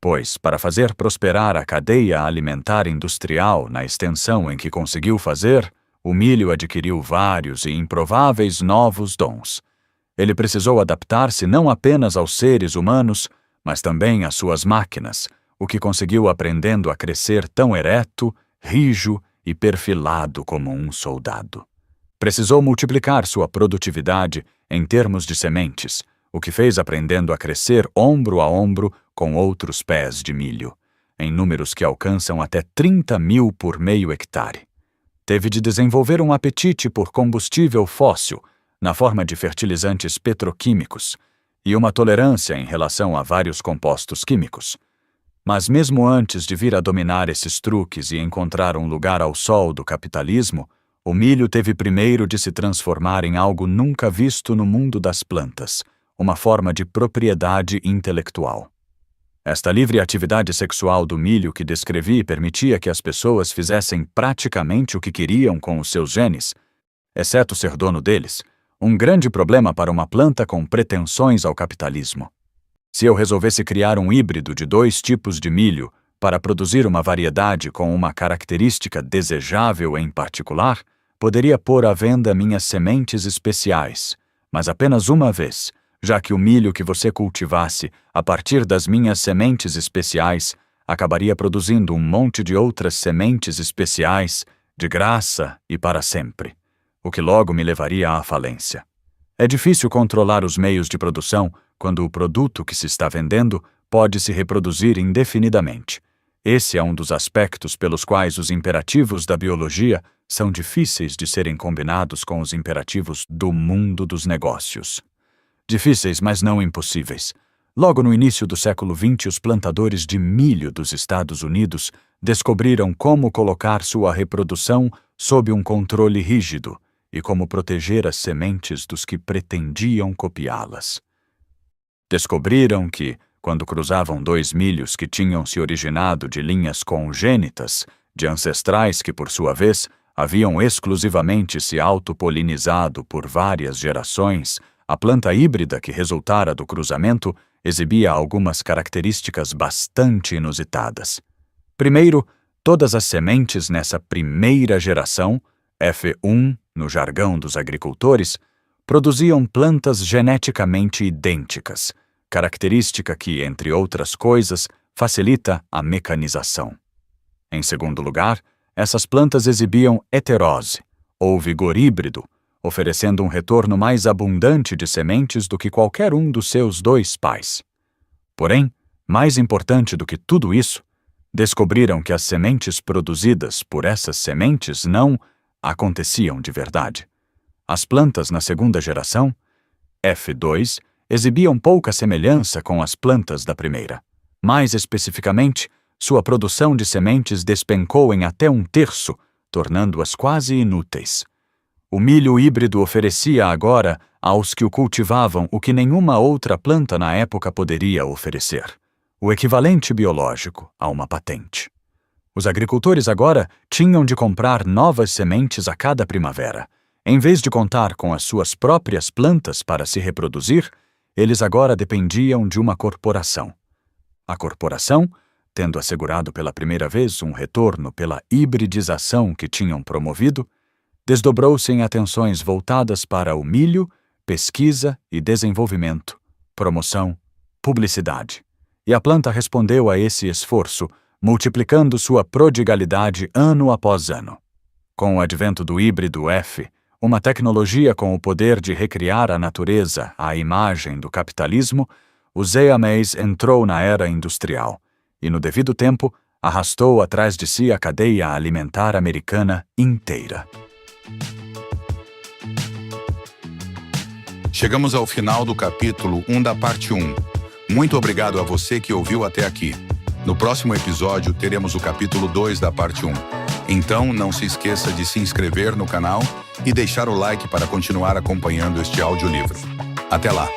Pois, para fazer prosperar a cadeia alimentar industrial na extensão em que conseguiu fazer, o milho adquiriu vários e improváveis novos dons. Ele precisou adaptar-se não apenas aos seres humanos, mas também às suas máquinas, o que conseguiu aprendendo a crescer tão ereto, rijo e perfilado como um soldado. Precisou multiplicar sua produtividade em termos de sementes, o que fez aprendendo a crescer ombro a ombro com outros pés de milho, em números que alcançam até 30.000 por meio hectare. Teve de desenvolver um apetite por combustível fóssil, na forma de fertilizantes petroquímicos, e uma tolerância em relação a vários compostos químicos. Mas mesmo antes de vir a dominar esses truques e encontrar um lugar ao sol do capitalismo, o milho teve primeiro de se transformar em algo nunca visto no mundo das plantas, uma forma de propriedade intelectual. Esta livre atividade sexual do milho que descrevi permitia que as pessoas fizessem praticamente o que queriam com os seus genes, exceto ser dono deles, um grande problema para uma planta com pretensões ao capitalismo. Se eu resolvesse criar um híbrido de 2 tipos de milho para produzir uma variedade com uma característica desejável em particular, poderia pôr à venda minhas sementes especiais, mas apenas uma vez, já que o milho que você cultivasse a partir das minhas sementes especiais acabaria produzindo um monte de outras sementes especiais, de graça e para sempre, o que logo me levaria à falência. É difícil controlar os meios de produção quando o produto que se está vendendo pode se reproduzir indefinidamente. Esse é um dos aspectos pelos quais os imperativos da biologia são difíceis de serem combinados com os imperativos do mundo dos negócios. Difíceis, mas não impossíveis. Logo no início do século XX, os plantadores de milho dos Estados Unidos descobriram como colocar sua reprodução sob um controle rígido e como proteger as sementes dos que pretendiam copiá-las. Descobriram que, quando cruzavam dois milhos que tinham se originado de linhas congênitas, de ancestrais que, por sua vez, haviam exclusivamente se autopolinizado por várias gerações, a planta híbrida que resultara do cruzamento exibia algumas características bastante inusitadas. Primeiro, todas as sementes nessa primeira geração, F1 no jargão dos agricultores, produziam plantas geneticamente idênticas, característica que, entre outras coisas, facilita a mecanização. Em segundo lugar, essas plantas exibiam heterose, ou vigor híbrido, oferecendo um retorno mais abundante de sementes do que qualquer um dos seus dois pais. Porém, mais importante do que tudo isso, descobriram que as sementes produzidas por essas sementes não aconteciam de verdade. As plantas na segunda geração, F2, exibiam pouca semelhança com as plantas da primeira. Mais especificamente, sua produção de sementes despencou em até 1/3, tornando-as quase inúteis. O milho híbrido oferecia agora aos que o cultivavam o que nenhuma outra planta na época poderia oferecer: o equivalente biológico a uma patente. Os agricultores agora tinham de comprar novas sementes a cada primavera. Em vez de contar com as suas próprias plantas para se reproduzir, eles agora dependiam de uma corporação. A corporação, tendo assegurado pela primeira vez um retorno pela hibridização que tinham promovido, desdobrou-se em atenções voltadas para o milho, pesquisa e desenvolvimento, promoção, publicidade. E a planta respondeu a esse esforço, multiplicando sua prodigalidade ano após ano. Com o advento do híbrido F, uma tecnologia com o poder de recriar a natureza à imagem do capitalismo, o Zeamase entrou na era industrial e, no devido tempo, arrastou atrás de si a cadeia alimentar americana inteira. Chegamos ao final do capítulo 1 da parte 1. Muito obrigado a você que ouviu até aqui. No próximo episódio, teremos o capítulo 2 da parte 1. Então, não se esqueça de se inscrever no canal e deixar o like para continuar acompanhando este audiolivro. Até lá!